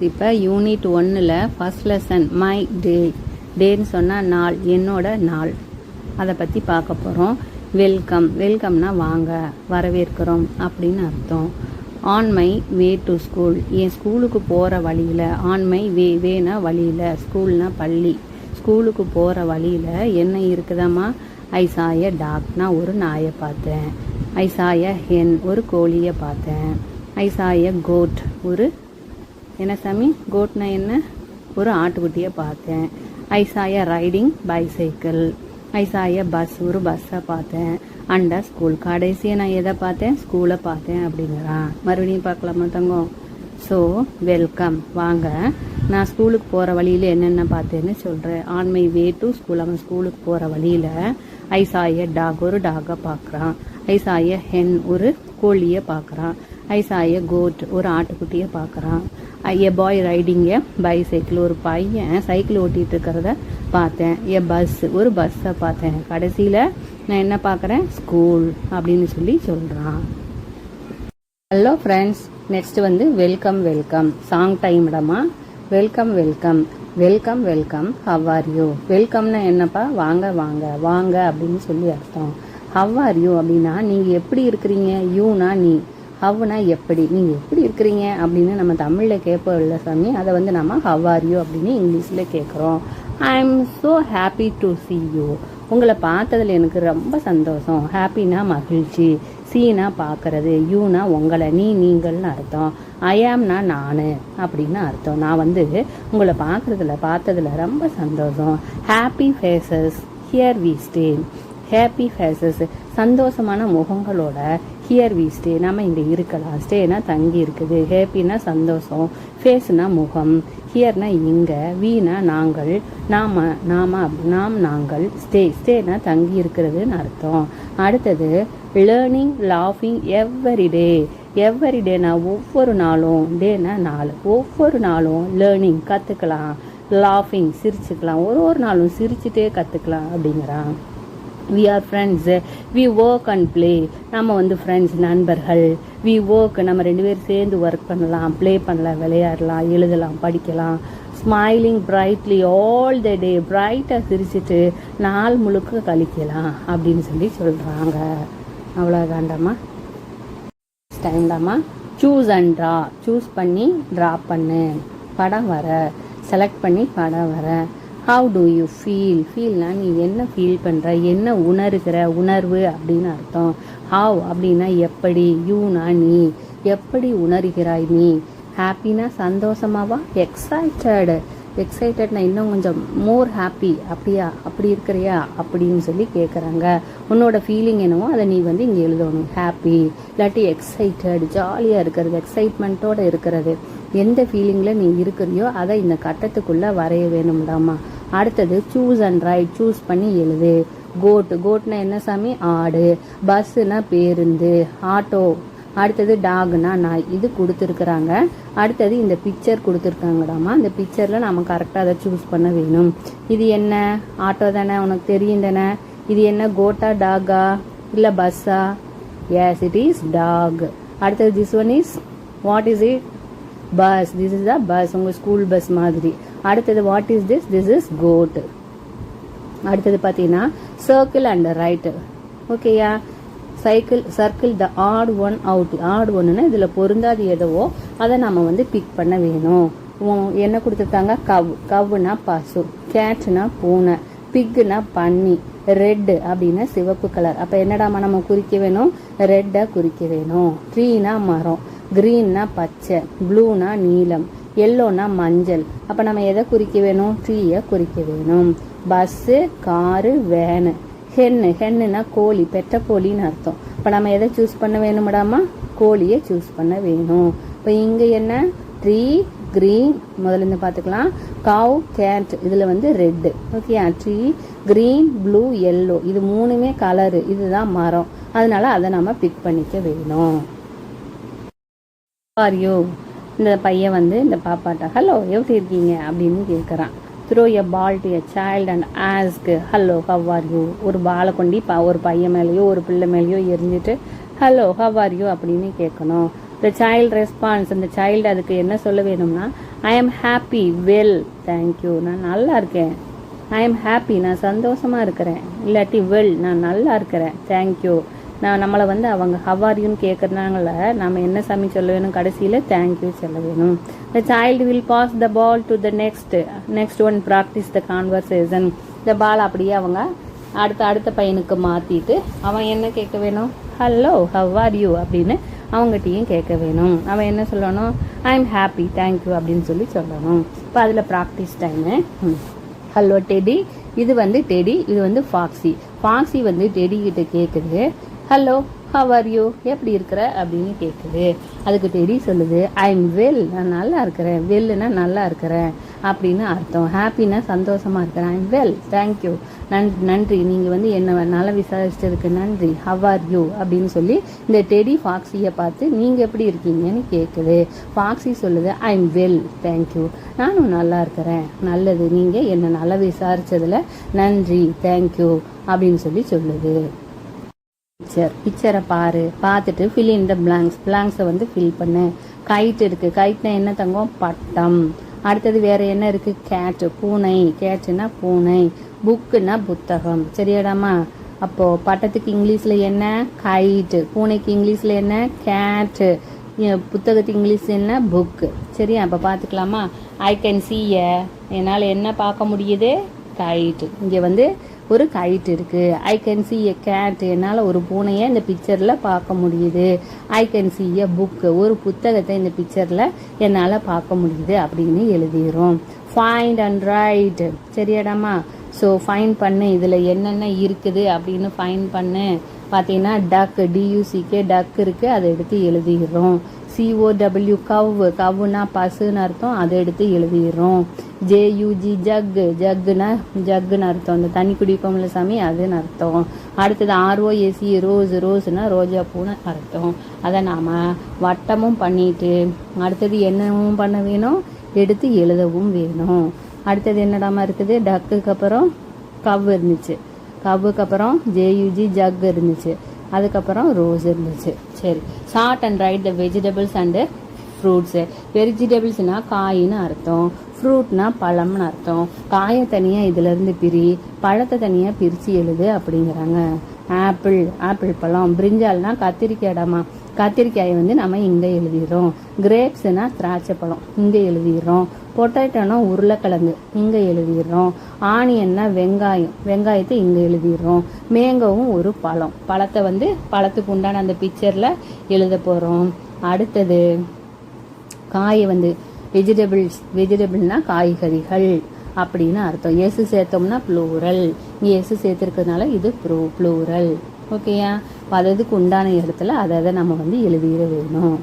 இப்போ யூனிட் 1ல் first lesson my day. டேன்னு சொன்னால் நாள், என்னோட நாள். அதை பற்றி பார்க்க போகிறோம். வெல்கம்னா வாங்க, வரவேற்கிறோம் அப்படின்னு அர்த்தம். On my way to school, என் ஸ்கூலுக்கு போகிற வழியில். ஆன் மை வேனா வழியில், ஸ்கூல்னா பள்ளி. ஸ்கூலுக்கு போகிற வழியில் என்ன இருக்குதாம்மா? ஐ சா எ டாக், நான் ஒரு நாயை பார்த்தேன். ஐ சா எ ஹென், ஒரு கோழியை பார்த்தேன். ஐ சா எ கோட், ஒரு என்ன சாமி? கோட்னா என்ன? ஒரு ஆட்டுக்குட்டியை பார்த்தேன். ஐ சா எ ரைடிங் பைசைக்கிள். ஐ சா எ பஸ், ஒரு பஸ்ஸை பார்த்தேன். அண்டர் ஸ்கூல், கடைசியாக நான் எதை பார்த்தேன்? ஸ்கூலை பார்த்தேன் அப்படிங்கிறான். மறுபடியும் பார்க்கலாமா தங்கம்? ஸோ வெல்கம், வாங்க. நான் ஸ்கூலுக்கு போகிற வழியில் என்னென்ன பார்த்தேன்னு சொல்கிறேன். On my way to school, அவன் ஸ்கூலுக்கு போகிற வழியில் ஐ சா எ டாக், ஒரு டாகை பார்க்குறான். ஐ சா எ ஹென், ஒரு கோழியை பார்க்குறான். ஐ சா எ கோட், ஒரு ஆட்டுக்குட்டியை பார்க்குறான். எ பாய் ரைடிங் எ பைசைக்கிள், ஒரு பையன் சைக்கிள் ஓட்டிகிட்டு இருக்கிறத பார்த்தேன். எ பஸ், ஒரு பஸ்ஸை பார்த்தேன். கடைசியில் நான் என்ன பார்க்குறேன்? ஸ்கூல் அப்படின்னு சொல்லி சொல்கிறான். ஹலோ ஃப்ரெண்ட்ஸ், நெக்ஸ்ட் வந்து வெல்கம் சாங் டைம் இடமா. Welcome how are you. வெல்கம்னா என்னப்பா? வாங்க வாங்க வாங்க அப்படின்னு சொல்லி அர்த்தம். ஹவ் ஆர் யூ அப்படின்னா நீங்கள் எப்படி இருக்கிறீங்க. யூனா நீ, ஹவ்னா எப்படி, நீங்கள் எப்படி இருக்கிறீங்க அப்படின்னு நம்ம தமிழில் கேட்போம் இல்லை சாமி. அதை வந்து நம்ம ஹவ் ஆர் யூ அப்படின்னு இங்கிலீஷில் கேட்குறோம். I am so happy to see you. உங்களை பார்த்ததில் எனக்கு ரொம்ப சந்தோஷம். ஹாப்பினா மகிழ்ச்சி, சீனா பார்க்கறது, யூனா உங்களை, நீங்கள்னு அர்த்தம். ஐ ஆம்னா நான் அப்படின்னு அர்த்தம். நான் வந்து உங்களை பார்த்ததில் ரொம்ப சந்தோஷம். Happy faces here we stay. Happy faces, சந்தோஷமான முகங்களோட. ஹியர் வி ஸ்டே, நம்ம இங்கே இருக்கலாம். ஸ்டேனா தங்கி இருக்குது. ஹாப்பினா சந்தோஷம், ஃபேஸ்னா முகம், ஹியர்னா இங்கே, வீனா நாங்கள், நாம் நாங்கள், ஸ்டேனா தங்கி இருக்கிறதுன்னு அர்த்தம். அடுத்தது லேர்னிங் லாஃபிங் எவ்வரிடேனா ஒவ்வொரு நாளும், டேனா நாள், ஒவ்வொரு நாளும் லேர்னிங் கற்றுக்கலாம், லாஃபிங் சிரிச்சுக்கலாம், ஒரு நாளும் சிரிச்சுட்டே கற்றுக்கலாம் அப்படிங்கிறான். we are friends, we work and play. நம்ம வந்து ஃப்ரெண்ட்ஸ், நண்பர்கள். we work, நம்ம ரெண்டு பேரும் சேர்ந்து ஒர்க் பண்ணலாம், ப்ளே பண்ணலாம், விளையாடலாம், எழுதலாம், படிக்கலாம். ஸ்மைலிங் பிரைட்லி ஆல் த டே, பிரைட்டாக சிரிச்சுட்டு நாள் முழுக்க கழிக்கலாம் அப்படின்னு சொல்லி சொல்கிறாங்க. அவ்வளோதாண்டாமா, டைம்டாமா. சூஸ் அண்ட் ட்ரா, சூஸ் பண்ணி ட்ரா பண்ணு, படம் வர, செலக்ட் பண்ணி படம் வர. ஹவு டு யூ ஃபீல்னா நீ என்ன ஃபீல் பண்ணுற, என்ன உணர்கிற, உணர்வு அப்படின்னு அர்த்தம். ஹவ் அப்படின்னா எப்படி, யூனா நீ எப்படி உணர்கிறாய் நீ. ஹாப்பினா சந்தோஷமாவா. எக்ஸைட்டட்னா இன்னும் கொஞ்சம் மோர் ஹாப்பி, அப்படியா, அப்படி இருக்கிறியா அப்படின்னு சொல்லி கேட்குறாங்க. உன்னோட ஃபீலிங் என்னவோ அதை நீ வந்து இங்கே எழுதணும். ஹாப்பி இல்லாட்டி எக்ஸைட்டட், ஜாலியாக இருக்கிறது, எக்ஸைட்மெண்ட்டோடு இருக்கிறது. எந்த ஃபீலிங்கில் நீ இருக்கிறியோ அதை இந்த கட்டத்துக்குள்ளே வரைய வேணும்டாமா. அடுத்தது சூஸ் அண்ட் ரைட், சூஸ் பண்ணி எழுது. கோட்னா என்ன சாமி? ஆடு. பஸ்ஸுனா பேருந்து, ஆட்டோ. அடுத்தது டாக்னா நாய். இது கொடுத்துருக்குறாங்க. அடுத்தது இந்த பிக்சர் கொடுத்துருக்காங்கடாமா. இந்த பிக்சரில் நம்ம கரெக்டாக அதை சூஸ் பண்ண வேணும். இது என்ன? ஆட்டோ தானே, உனக்கு தெரியும் தானே. இது என்ன? கோட்டா டாகா இல்லை பஸ்ஸா? Yes, it is dog. அடுத்தது this one is what is it? Bus. This is the bus, உங்கள் ஸ்கூல் பஸ் மாதிரி. அடுத்தது what is this? This is coat. அடுத்தது பார்த்தீங்கன்னா சர்க்கிள் அண்ட் ரைட். ஓகேயா? Circle the odd one out. Odd ஒன்னுன்னா இதில் பொருந்தாது எதுவோ அதை நம்ம வந்து பிக் பண்ண வேணும். என்ன கொடுத்துருக்காங்க? கவ்னா பசு, கேட்னா பூனை, பிக்குனா பன்னி, ரெட் அப்படின்னா சிவப்பு கலர். அப்போ என்னடாமா நம்ம குறிக்க வேணும்? ரெட்டை குறிக்க வேணும். ட்ரீனா மரம், கிரீன்னா பச்சை, ப்ளூனா நீலம், எல்லோனா மஞ்சள். அப்போ நம்ம எதை குறிக்க வேணும்? ட்ரீயை குறிக்க வேணும். Bus, car, van. ஹென்னுனா கோழி, பெற்ற கோழின்னு அர்த்தம். இப்போ நம்ம எதை சூஸ் பண்ண வேணும்டாமா? கோழியை சூஸ் பண்ண வேணும். இப்போ இங்கே என்ன? ட்ரீ, கிரீன், முதல்ல இருந்து பார்த்துக்கலாம். கவ், கேட், இதில் வந்து red. Okay, tree, green, blue, yellow, இது மூணுமே கலரு. இதுதான் மரம், அதனால அதை நம்ம பிக் பண்ணிக்க வேணும். ஆர்யூ, இந்த பையன் வந்து இந்த பாப்பாட்ட ஹலோ எப்படி இருக்கீங்க அப்படின்னு கேட்குறான். Throw a ball to a child and ask hello how are you. ஒரு பாலை கொண்டு ஒரு பையன் மேலேயோ ஒரு பிள்ளை மேலேயோ எரிஞ்சிட்டு ஹலோ ஹவ் ஆர் யூ அப்படின்னு கேட்கணும். த சைல்டு ரெஸ்பான்ஸ், அந்த சைல்டு அதுக்கு என்ன சொல்ல வேணும்னா I am happy, well, thank you, நான் நல்லா இருக்கேன். ஐ எம் ஹாப்பி, நான் சந்தோஷமாக இருக்கிறேன். இல்லாட்டி வெல், நான் நல்லா இருக்கிறேன், தேங்க்யூ. நம்மளை வந்து அவங்க ஹவ் ஆர் யூன்னு கேட்குறதுனால நம்ம என்ன சாமி சொல்ல வேணும், கடைசியில் தேங்க்யூ சொல்ல வேணும். The child will pass the ball to the next one practice the conversation. இந்த பால் அப்படியே அவங்க அடுத்த பையனுக்கு மாற்றிட்டு அவன் என்ன கேட்க வேணும், ஹலோ ஹவ் ஆர் யூ அப்படின்னு அவங்ககிட்டையும் கேட்க வேணும். அவன் என்ன சொல்லணும், ஐ எம் ஹாப்பி, தேங்க்யூ அப்படின்னு சொல்லணும். இப்போ அதில் ப்ராக்டிஸ் டைமு. ஹலோ டெடி, இது வந்து டெடி, இது வந்து ஃபாக்ஸி. ஃபாக்ஸி வந்து டெடி கிட்ட கேட்குது, ஹலோ ஹவ் ஆர் யூ, எப்படி இருக்கிற அப்படின்னு கேட்குது. அதுக்கு டெடி சொல்லுது, ஐ எம் வெல், நான் நல்லா இருக்கிறேன். வெல்லுன்னா நல்லா இருக்கிறேன் அப்படின்னு அர்த்தம். ஹாப்பினா சந்தோஷமாக இருக்கிறேன். ஐ எம் வெல், தேங்க்யூ, நன்றி, நீங்கள் வந்து என்ன நல்லா விசாரிச்சதுக்கு நன்றி. ஹவ் ஆர் யூ அப்படின்னு சொல்லி இந்த டெடி ஃபாக்ஸியை பார்த்து நீங்கள் எப்படி இருக்கீங்கன்னு கேட்குது. ஃபாக்ஸி சொல்லுது, ஐ எம் வெல், தேங்க்யூ, நானும் நல்லா இருக்கிறேன். நல்லது, நீங்கள் என்னை நல்லா விசாரிச்சதில் நன்றி, தேங்க்யூ அப்படின்னு சொல்லுது. பிக்சரை பார்த்துட்டு ஃபில் இன் த பிளாங்க்ஸை வந்து ஃபில் பண்ணு. கைட் இருக்கு, கைட்னா என்ன தங்கம், பட்டம். அடுத்தது வேற என்ன இருக்கு, கேட், பூனை. கேட்னா பூனை. புக்குன்னா புத்தகம். சரியாடாமா? அப்போ பட்டத்துக்கு இங்கிலீஷ்ல என்ன, கைட். பூனைக்கு இங்கிலீஷ்ல என்ன, கேட். புத்தகத்துக்கு இங்கிலீஷ் என்ன, புக்கு. சரியா? அப்போ பார்த்துக்கலாமா? ஐ கேன் சீ என்னால் என்ன பார்க்க முடியுது, கைட். இங்கே வந்து ஒரு கைட் இருக்கு. I can see a cat, என்னால் ஒரு பூனையை இந்த பிக்சரில் பார்க்க முடியுது. I can see a book, ஒரு புத்தகத்தை இந்த பிக்சரில் என்னால் பார்க்க முடியுது அப்படின்னு எழுதிடும். Find and write. சரியாடாமா? ஸோ ஃபைண்ட் பண்ணு, இதில் என்னென்ன இருக்குது அப்படின்னு ஃபைண்ட் பண்ணு. பார்த்தீங்கன்னா டக், டியூசிகே டக் இருக்குது, அதை எடுத்து எழுதிடுறோம். COW கவ்வுனா பசுன்னு அர்த்தம், அதை எடுத்து எழுதிடுறோம். JUG ஜக்குன்னு அர்த்தம், அந்த தண்ணி குடிப்போம்ல சாமி, அதுன்னு அர்த்தம். அடுத்தது ROSE ரோஸ்னா ரோஜா பூன்னு அர்த்தம். அதை நாம் வட்டமும் பண்ணிட்டு அடுத்தது என்னவும் பண்ண வேணும், எடுத்து எழுதவும் வேணும். அடுத்தது என்னடாமா இருக்குது, டக்குக்கு அப்புறம் கவ் இருந்துச்சு, கவ்வுக்கு அப்புறம் JUG ஜக் இருந்துச்சு, அதுக்கப்புறம் ரோஸ் இருந்துச்சு. சரி, chart and write the vegetables and fruits. வெஜிடபிள்ஸ்னா காயின்னு அர்த்தம், ஃப்ரூட்னா பழம்னு அர்த்தம். காயை தனியாக இதிலேருந்து பழத்தை தனியாக பிரித்து எழுது அப்படிங்கிறாங்க. ஆப்பிள் பழம். பிரிஞ்சால்னா கத்திரிக்காய்டாமா, கத்திரிக்காயை வந்து நம்ம இங்கே எழுதிடுறோம். கிரேப்ஸ்னா திராட்சை பழம், இங்கே எழுதிடுறோம். பொட்டேட்டோனா உருளைக்கிழங்கு, இங்கே எழுதிடுறோம். ஆனியன்னா வெங்காயத்தை இங்கே எழுதிடுறோம். மேங்கோவும் ஒரு பழத்தை வந்து பழத்துக்கு உண்டான அந்த பிக்சரில் எழுத போகிறோம். அடுத்தது காயை வந்து வெஜிடபிள்னா காய்கறிகள் அப்படின்னு அர்த்தம். எஸ் சேர்த்தோம்னா ப்ளூரல், இங்கே எஸ் சேர்த்துருக்கிறதுனால இது ப்ளூரல். ஓகேயா? அதுக்கு உண்டான இடத்துல அதை நம்ம வந்து எழுதிட வேணும்.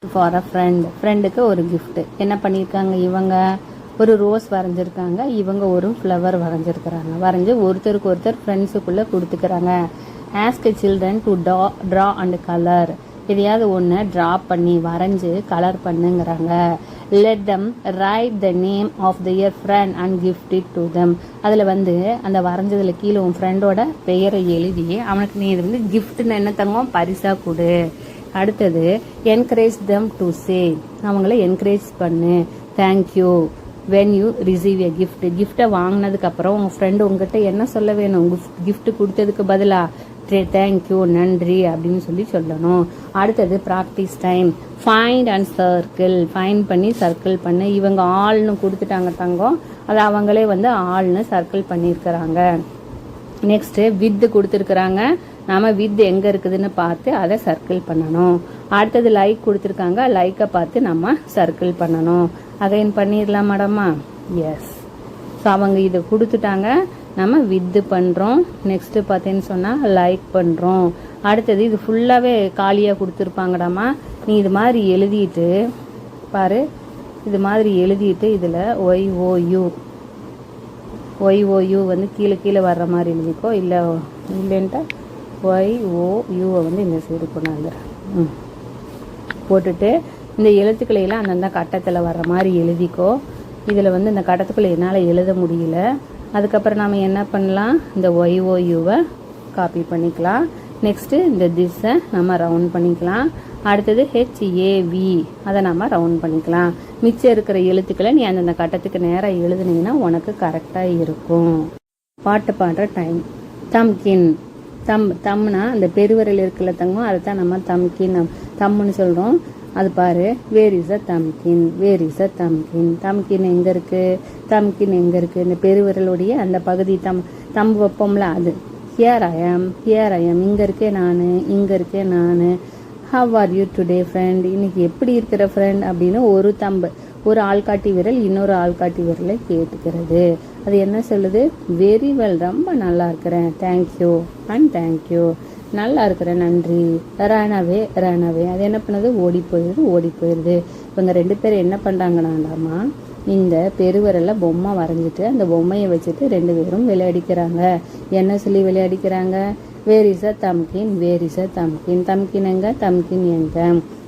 ஃபார் அ ஃப்ரெண்டுக்கு ஒரு கிஃப்ட். என்ன பண்ணியிருக்காங்க, இவங்க ஒரு ரோஸ் வரைஞ்சிருக்காங்க, இவங்க ஒரு ஃப்ளவர் வரைஞ்சிருக்கிறாங்க. வரைஞ்சி ஒருத்தருக்கு ஒருத்தர் ஃப்ரெண்ட்ஸுக்குள்ளே கொடுத்துக்கிறாங்க. Ask children to draw and colour. எதையாவது ஒன்று ட்ரா பண்ணி வரைஞ்சி கலர் பண்ணுங்கிறாங்க. Let them write the name of their friend and gift it to them. அதில் வந்து அந்த வரைஞ்சதில் கீழே உன் ஃப்ரெண்டோட பெயரை எழுதி அவனுக்கு நீ இது வந்து கிஃப்ட்னு என்ன தங்கும், பரிசாக கொடு. அடுத்தது என்கரேஜ் தம் டு சே, அவங்கள என்கரேஜ் பண்ணு. Thank you when you receive a gift. கிஃப்டை வாங்கினதுக்கப்புறம் உங்கள் ஃப்ரெண்டு உங்ககிட்ட என்ன சொல்ல வேணும், கிஃப்ட் கொடுத்ததுக்கு பதிலாக தேங்க்யூ, நன்றி அப்படின்னு சொல்லணும். அடுத்தது practice time. Find and circle. Find பண்ணி சர்க்கிள் பண்ணு. இவங்க ஆள்னு கொடுத்துட்டாங்க தங்கம், அது அவங்களே வந்து ஆள்னு சர்க்கிள் பண்ணியிருக்கிறாங்க. நெக்ஸ்ட்டு வித்து கொடுத்துருக்குறாங்க, நாம் வித் எங்கே இருக்குதுன்னு பார்த்து அதை சர்க்கிள் பண்ணணும். அடுத்தது லைக் கொடுத்துருக்காங்க, லைக்கை பார்த்து நம்ம சர்க்கிள் பண்ணணும். அகைன் பண்ணிடலாம் மேடமா? எஸ். ஸோ அவங்க இதை கொடுத்துட்டாங்க, நம்ம வித்து பண்ணுறோம். நெக்ஸ்ட்டு பார்த்தேன்னு சொன்னால் லைக் பண்ணுறோம். அடுத்தது இது ஃபுல்லாகவே காலியாக கொடுத்துருப்பாங்கடாமா, நீ இது மாதிரி எழுதிட்டு பாரு. இது மாதிரி எழுதிட்டு இதில் ஒய்ஓயூ வந்து கீழே வர்ற மாதிரி எழுதிக்கோ. இல்லைன்ட்டா ஒய்ஓயூவை வந்து இந்த சைடு கொண்டாந்துடுறேன். போட்டுட்டு இந்த எழுத்துக்களையெல்லாம் அந்தந்த கட்டத்தில் வர்ற மாதிரி எழுதிக்கோ. இதில் வந்து இந்த கட்டத்துக்குள்ளே என்னால் எழுத முடியல. அதுக்கப்புறம் நாம் என்ன பண்ணலாம், இந்த ஒய்ஓயூவை காப்பி பண்ணிக்கலாம். நெக்ஸ்ட்டு இந்த திஸ்ஸை நம்ம ரவுண்ட் பண்ணிக்கலாம். அடுத்தது HAV, அதை நம்ம ரவுண்ட் பண்ணிக்கலாம். மிச்சம் இருக்கிற எழுத்துக்களை நீ அந்தந்த கட்டத்துக்கு நேராக எழுதுனீங்கன்னா உனக்கு கரெக்டாக இருக்கும். பாட்டு பாடுற டைம். தம்கின். தம்னா அந்த பெருவரல் இருக்குல்ல தங்கம், அதை தான் நம்ம தம்கின் தம்முன்னு சொல்கிறோம். அது பாரு, where is a தம்கின், where is a தம்கின். தம்கின் எங்கே இருக்குது, தம்கின் எங்கே இருக்குது, இந்த பெருவிரலுடைய அந்த பகுதி தம்பு வைப்போம்ல அது. ஹியர் ஐ ஆம், ஹியர் ஐ ஆம், இங்கே இருக்கேன் நான், இங்கே இருக்கேன் நான். Have are you today friend, இன்னைக்கு எப்படி இருக்கிற ஃப்ரெண்ட் அப்படின்னு ஒரு தம்பு, ஒரு ஆள்காட்டி விரல் இன்னொரு ஆள்காட்டி விரலை கேட்டுக்கிறது. அது என்ன சொல்லுது, வெரி வெல், ரொம்ப நல்லா இருக்கிறேன், தேங்க்யூ அண்ட் தேங்க்யூ, நல்லா இருக்கிறேன், நன்றி. ரனவே ரனவே, அது என்ன பண்ணுது, ஓடி போயிடுது. இவங்க 2 பேரும் என்ன பண்ணுறாங்கன்னாண்டாமா, இந்த பெருவரில் பொம்மை வரைஞ்சிட்டு அந்த பொம்மையை வச்சுட்டு 2 பேரும் விளையாடிக்கிறாங்க. என்ன சொல்லி விளையாடிக்கிறாங்க, where is a தம்கின், where is a தம்கின். தம்கின் எங்க, தம்கின் எங்க.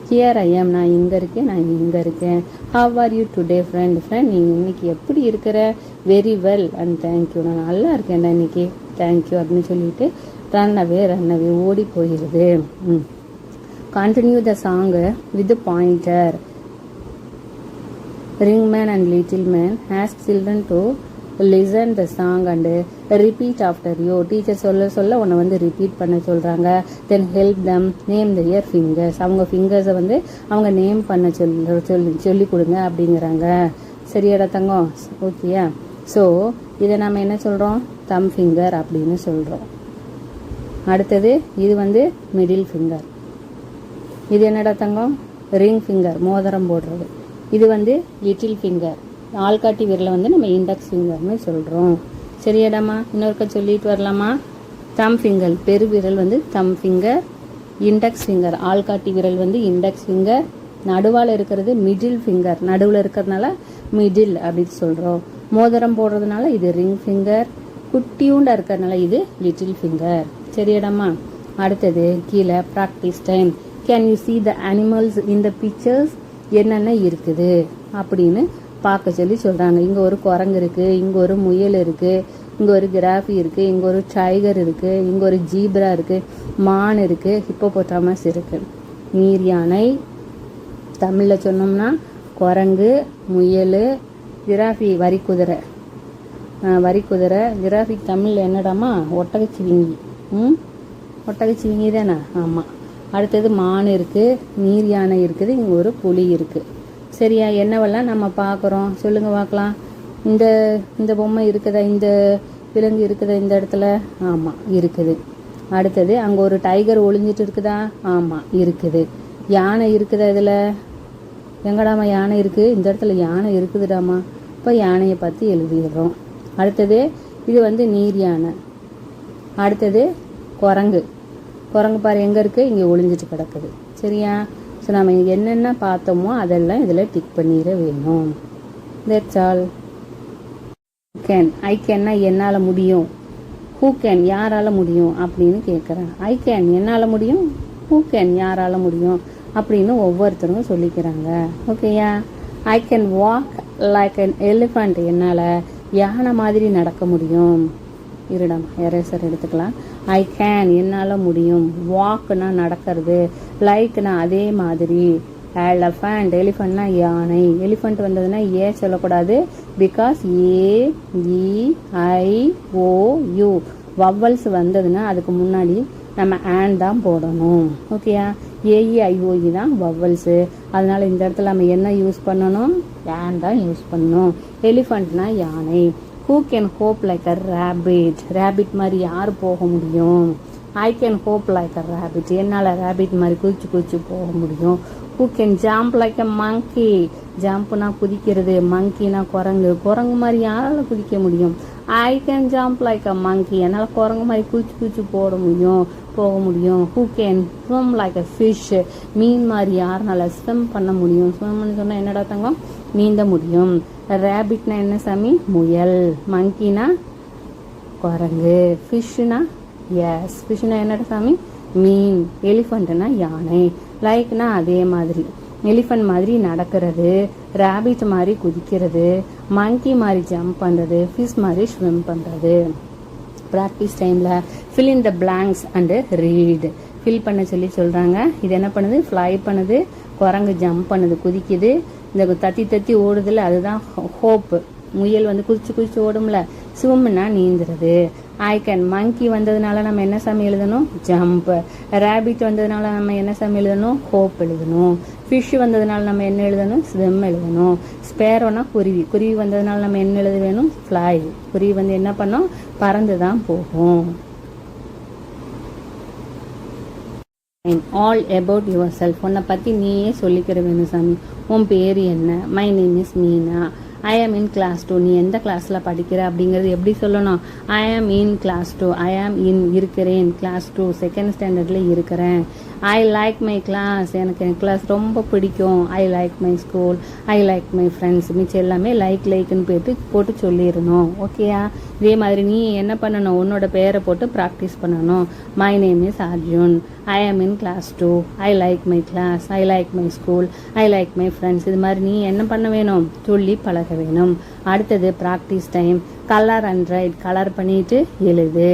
ஹியர் ஐ ஆம், நான் இங்கே இருக்கேன், நான் இங்கே இருக்கேன். Have are you today friend, friend நீ இன்னைக்கு எப்படி இருக்கிற, வெரி வெல் அண்ட் தேங்க்யூ, நான் நல்லா இருக்கேன்டா இன்னைக்கு, தேங்க்யூ அப்படின்னு சொல்லிட்டு ரன்னவே ஓடி போயிடுது. Continue the song with pointer. Ringman and Little Man ask children to listen the song and repeat after you. Teacher சொல்ல உன்னை வந்து ரிப்பீட் பண்ண சொல்கிறாங்க. Then help them name their fingers. அவங்க ஃபிங்கர்ஸை வந்து அவங்க நேம் பண்ண சொல்லி கொடுங்க அப்படிங்கிறாங்க. சரியாடா தங்கம், ஓகேயா? ஸோ இதை நம்ம என்ன சொல்கிறோம், தம் ஃபிங்கர் அப்படின்னு சொல்கிறோம். அடுத்தது இது வந்து மிடில் ஃபிங்கர். இது என்னடா தங்கம், ரிங் ஃபிங்கர், மோதிரம் போடுறது. இது வந்து லிட்டில் ஃபிங்கர், ஆள்காட்டி விரலை வந்து நம்ம இண்டெக்ஸ் ஃபிங்கர்னு சொல்கிறோம். சரியாடாமா, இன்னொருக்க சொல்லிட்டு வரலாமா. தம் ஃபிங்கர் பெருவிரல் வந்து தம் ஃபிங்கர், இண்டெக்ஸ் ஃபிங்கர் ஆள்காட்டி விரல் வந்து இண்டெக்ஸ் ஃபிங்கர், நடுவால் இருக்கிறது மிடில் ஃபிங்கர், நடுவில் இருக்கிறதுனால மிடில் அப்படின்னு சொல்கிறோம். மோதிரம் போடுறதுனால இது ரிங் ஃபிங்கர், குட்டியூண்டா இருக்கிறதுனால இது லிட்டில் ஃபிங்கர். சரியாடாமா. அடுத்தது கீழே practice time. Can you see the animals in the pictures, என்னென்ன இருக்குது அப்படின்னு பார்க்க சொல்லி சொல்கிறாங்க. இங்கே ஒரு குரங்கு இருக்குது, இங்கே ஒரு முயல் இருக்குது, இங்கே ஒரு கிராஃபி இருக்குது, இங்கே ஒரு டைகர் இருக்குது, இங்கே ஒரு ஜீப்ரா இருக்குது, மான் இருக்குது, ஹிப்போபொட்டாமஸ் இருக்குது. நீர் யானை தமிழில் சொன்னோம்னா குரங்கு, முயல், கிராஃபி வரிக்குதிரை, கிராஃபி தமிழில் என்னடாமா, ஒட்டகச்சிவிங்கி. ஒட்டகச்சிவிங்கி தானே, ஆமாம். அடுத்தது மான் இருக்குது, நீர் யானை இருக்குது, இங்கே ஒரு புலி இருக்குது. சரியா, என்னவெல்லாம் நம்ம பார்க்குறோம் சொல்லுங்க பார்க்கலாம். இந்த பொம்மை இருக்குதா, இந்த விலங்கு இருக்குதா இந்த இடத்துல, ஆமாம் இருக்குது. அடுத்தது அங்கே ஒரு டைகர் ஒளிஞ்சிட்டு இருக்குதா, ஆமாம் இருக்குது. யானை இருக்குதா, இதில் எங்கடாமா யானை இருக்குது, இந்த இடத்துல யானை இருக்குதுடாமா, இப்போ யானையை பற்றி எழுதிடுறோம். அடுத்தது இது வந்து நீர் யானை. அடுத்தது குரங்கு பாரு எங்கே இருக்குது, இங்கே ஒளிஞ்சிட்டு கிடக்குது. சரியா, ஸோ நம்ம என்னென்ன பார்த்தோமோ அதெல்லாம் இதில் டிக் பண்ணிட வேணும். That's all. கேன், ஐ கேன்னா என்னால் முடியும். ஹூ கேன், யாரால் முடியும் அப்படின்னு கேட்குறேன். ஐ கேன் என்னால் முடியும், ஹூ கேன் யாரால் முடியும் அப்படின்னு ஒவ்வொருத்தரும் சொல்லிக்கிறாங்க. ஓகேயா. I can walk like an elephant, என்னால் யானை மாதிரி நடக்க முடியும். இருடம் எரேசர் எடுத்துக்கலாம். ஐ கேன் என்னால் முடியும், வாக்னா நடக்கிறது, லைக்னா அதே மாதிரி, எலிஃபண்ட் எலிஃபண்ட்னா யானை, எலிஃபண்ட் வந்ததுன்னா ஏ சொல்லக்கூடாது, பிகாஸ் AEIOU வவ்வல்ஸ் வந்ததுன்னா அதுக்கு முன்னாடி நம்ம ஆன் தான் போடணும். ஓகேயா, AEIOU தான் வவ்வல்ஸு, அதனால இந்த இடத்துல நம்ம என்ன யூஸ் பண்ணணும், ஆன் தான் யூஸ் பண்ணணும். எலிஃபண்ட்னா யானை. Who can hope like a rabbit, rabbit மாதிரி யார் போக முடியும். I can hope like a rabbit, என்னால் rabbit மாதிரி குதிச்சு போக முடியும். Who can jump like a monkey, ஜம்ப்னா குதிக்கிறது, மங்கினா குரங்கு மாதிரி யாரால் குதிக்க முடியும். I can jump like a monkey, என்னால் குரங்கு மாதிரி குதிச்சு போக முடியும். Who can swim like a fish, மீன் மாதிரி யாருனால ஸ்விம் பண்ண முடியும். ஸ்விம்னு சொன்னால் என்னடா தங்கம், நீந்த முடியும். ரேபிட்னா என்ன சாமி, முயல். மங்கினா குரங்கு. ஃபிஷ்னா எஸ், ஃபிஷ்னா என்னடா சாமி, மீன். எலிஃபண்ட்னா யானை. லைக்னா அதே மாதிரி, எலிஃபண்ட் மாதிரி நடக்கிறது, ரேபிட் மாதிரி குதிக்கிறது, மங்கி மாதிரி ஜம்ப் பண்ணுறது, ஃபிஷ் மாதிரி ஸ்விம் பண்ணுறது. ப்ராக்டிஸ் டைமில் fill in the blanks and read. Fill பண்ண சொல்லி சொல்கிறாங்க. இது என்ன பண்ணுது, ஃப்ளை பண்ணுது, குரங்கு ஜம்ப் பண்ணுது, குதிக்குது, இந்த தத்தி தத்தி ஓடுதில்ல அதுதான் ஹோப்பு. முயல் வந்து குதிச்சு ஓடும்ல, ஸ்விம்னா நீந்துறது. I can. மங்கி வந்ததுனால நம்ம என்ன சாமி எழுதணும், ஜம்ப். ரேபிட் வந்ததுனால நம்ம என்ன சாமி எழுதணும், ஹோப் எழுதணும். ஃபிஷ் வந்ததுனால நம்ம என்ன எழுதணும், ஸ்விம் எழுதணும். ஸ்பேரோனா குருவி, குருவி வந்ததுனால நம்ம என்ன எழுத வேணும், ஃப்ளை. குருவி வந்து என்ன பண்ணோம், பறந்து தான் போகும். All about your self. உன்னை பற்றி நீயே சொல்லிக்கிற வேணும் சாமி. உன் பேர் என்ன, my name is Meena, I am in class 2. நீ எந்த கிளாஸில் படிக்கிற அப்படிங்கிறது எப்படி சொல்லணும், ஐ am in class 2. I am இன் இருக்கிறேன், கிளாஸ் 2 செகண்ட் ஸ்டாண்டர்டில் இருக்கிறேன். I like my class. எனக்கு என் கிளாஸ் ரொம்ப பிடிக்கும். I like my school, I like my friends. மிச்சம் எல்லாமே லைக்குன்னு போட்டு சொல்லிடணும். ஓகேயா? இதே மாதிரி நீ என்ன பண்ணணும், உன்னோட பேரை போட்டு ப்ராக்டிஸ் பண்ணணும். My name is Arjun, I am in class 2, I like my class, I like my school, I like my friends. இது மாதிரி நீ என்ன பண்ண வேணும், சொல்லி பழக வேணும். அடுத்தது practice time. Colour and write. Colour பண்ணிட்டு எழுது.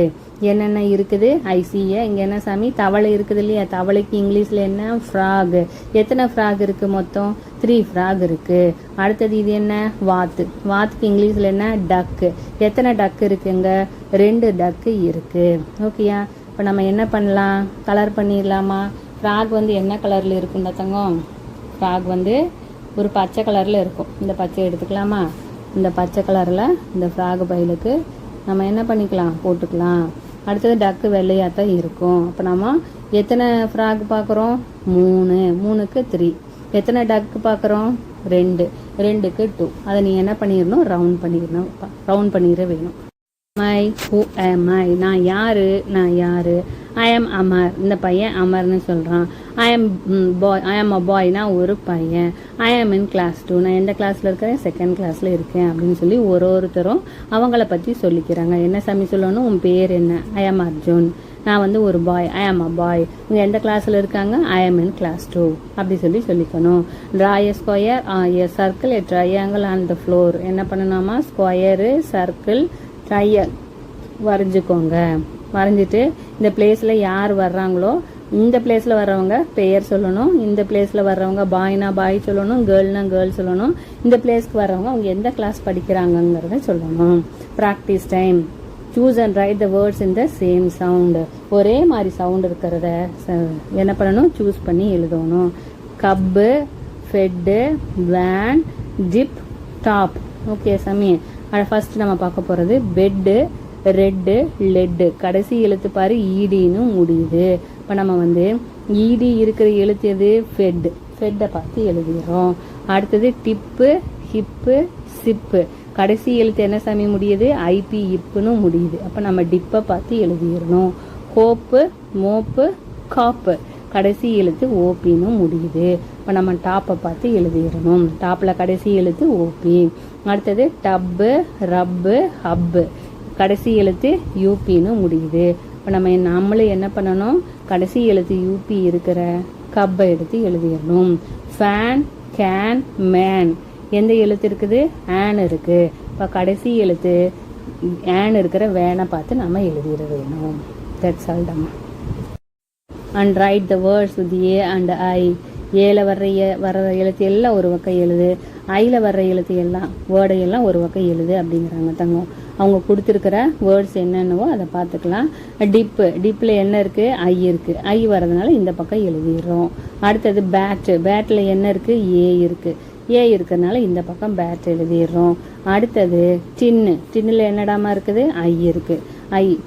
என்னென்ன இருக்குது, ஐசிய. இங்கே என்ன சாமி, தவளை இருக்குது இல்லையா, தவளைக்கு இங்கிலீஷில் என்ன, ஃப்ராக். எத்தனை ஃப்ராக் இருக்குது மொத்தம், 3 ஃப்ராக் இருக்குது. அடுத்தது இது என்ன, வாத்து. வாத்துக்கு இங்கிலீஷில் என்ன, டக்கு. எத்தனை டக்கு இருக்குங்க, 2 டக்கு இருக்குது. ஓகேயா? இப்போ நம்ம என்ன பண்ணலாம், கலர் பண்ணிடலாமா. ஃப்ராக் வந்து என்ன கலரில் இருக்குண்டா தங்கம், ஃப்ராக் வந்து ஒரு பச்சை கலரில் இருக்கும். இந்த பச்சை எடுத்துக்கலாமா. இந்த பச்சை கலரில் இந்த ஃப்ராக் பைலுக்கு நம்ம என்ன பண்ணிக்கலாம், போட்டுக்கலாம். அடுத்தது டக்கு வெள்ளையாக தான் இருக்கும். அப்போ நம்ம எத்தனை ஃப்ராக் பார்க்குறோம், 3. 3க்கு 3. எத்தனை டக்கு பார்க்குறோம், 2. 2க்கு 2. அதை நீ என்ன பண்ணிடணும், ரவுண்ட் பண்ணிட வேணும். மை, ஹூ am I, நான் யாரு, ஐ ஆம் அமர். இந்த பையன் அமர்னு சொல்கிறான். ஐ ஆம் அ பாய், நான் ஒரு பையன். ஐ ஆம் இன் கிளாஸ் 2, நான் எந்த கிளாஸில் இருக்கேன், செகண்ட் கிளாஸில் இருக்கேன் அப்படின்னு சொல்லி ஒருத்தரும் அவங்கள பற்றி சொல்லிக்கிறாங்க. என்ன சாமி சொல்லணும், உன் பேர் என்ன, ஐ ஆம் அர்ஜுன், நான் வந்து ஒரு பாய், ஐ ஆம் அ பாய். இவங்க எந்த கிளாஸில் இருக்காங்க, ஐ ஆம் இன் கிளாஸ் 2 அப்படி சொல்லிக்கணும். Draw a square, a circle, a triangle on the floor. என்ன பண்ணணுமா, ஸ்கொயரு, சர்க்கிள், ட்ரையாங்கிள் வரைஞ்சிக்கோங்க. வரைஞ்சிட்டு இந்த பிளேஸில் யார் வர்றாங்களோ, இந்த பிளேஸில் வர்றவங்க பெயர் சொல்லணும், இந்த பிளேஸில் வர்றவங்க பாய்னா பாய் சொல்லணும், கேர்ள்னா கேர்ள் சொல்லணும். இந்த பிளேஸ்க்கு வர்றவங்க அவங்க எந்த கிளாஸ் படிக்கிறாங்கங்கிறத சொல்லணும். Practice time. Choose and write the words in the same sound. ஒரே மாதிரி சவுண்ட் இருக்கிறத என்ன பண்ணணும், சூஸ் பண்ணி எழுதணும். Cup, Fed, van, zip, top. Okay சாமி. ஃபர்ஸ்ட் நம்ம பார்க்க போகிறது பெட்டு, ரெட்டு, லெட்டு. கடைசி எழுத்து பாரு ஈடின்னு முடியுது. இப்போ நம்ம வந்து ஈடி இருக்கிற எழுத்து எது, ஃபெட்டை பார்த்து எழுதிடுறோம். அடுத்தது டிப்பு, ஹிப்பு, சிப்பு. கடைசி எழுத்து என்ன சாமி முடியுது, ஐபி இப்புன்னு முடியுது. அப்போ நம்ம டிப்பை பார்த்து எழுதிடணும். ஹோப்பு, மோப்பு, காப்பு. கடைசி எழுத்து ஓபின்னு முடியுது. இப்போ நம்ம டாப்பை பார்த்து எழுதிடணும். டாப்பில் கடைசி எழுத்து ஓபி. அடுத்தது டப்பு, ரப்பு, ஹப்பு. கடைசி எழுத்து யூபின்னு முடியுது. இப்போ நம்மளும் என்ன பண்ணணும், கடைசி எழுத்து யூபி இருக்கிற கப்பை எடுத்து எழுதிடணும். Fan, can, man. எந்த எழுத்து இருக்குது, ஆன் இருக்கு. இப்போ கடைசி எழுத்து ஆன் இருக்கிற வேனை பார்த்து நம்ம எழுதிட வேணும். தட்ஸ் ஆல் டம்மா. And write the words with A and I. ஏல வர்ற எழுத்து எல்லாம் ஒரு பக்கம் எழுது, ஐல வர்ற எழுத்து எல்லாம் வேர்டையெல்லாம் ஒரு பக்கம் எழுது அப்படிங்கிறாங்க தங்கம். அவங்க கொடுத்துருக்கிற வேர்ட்ஸ் என்னென்னவோ அதை பார்த்துக்கலாம். டிப்பில் என்ன இருக்குது, ஐ இருக்குது. ஐ வர்றதுனால இந்த பக்கம் எழுதிடுறோம். அடுத்தது பேட்டில் என்ன இருக்குது, ஏ இருக்குது. ஏ இருக்கிறதுனால இந்த பக்கம் பேட் எழுதிடுறோம். அடுத்தது டின்னில் என்னடாமா இருக்குது, ஐ இருக்குது.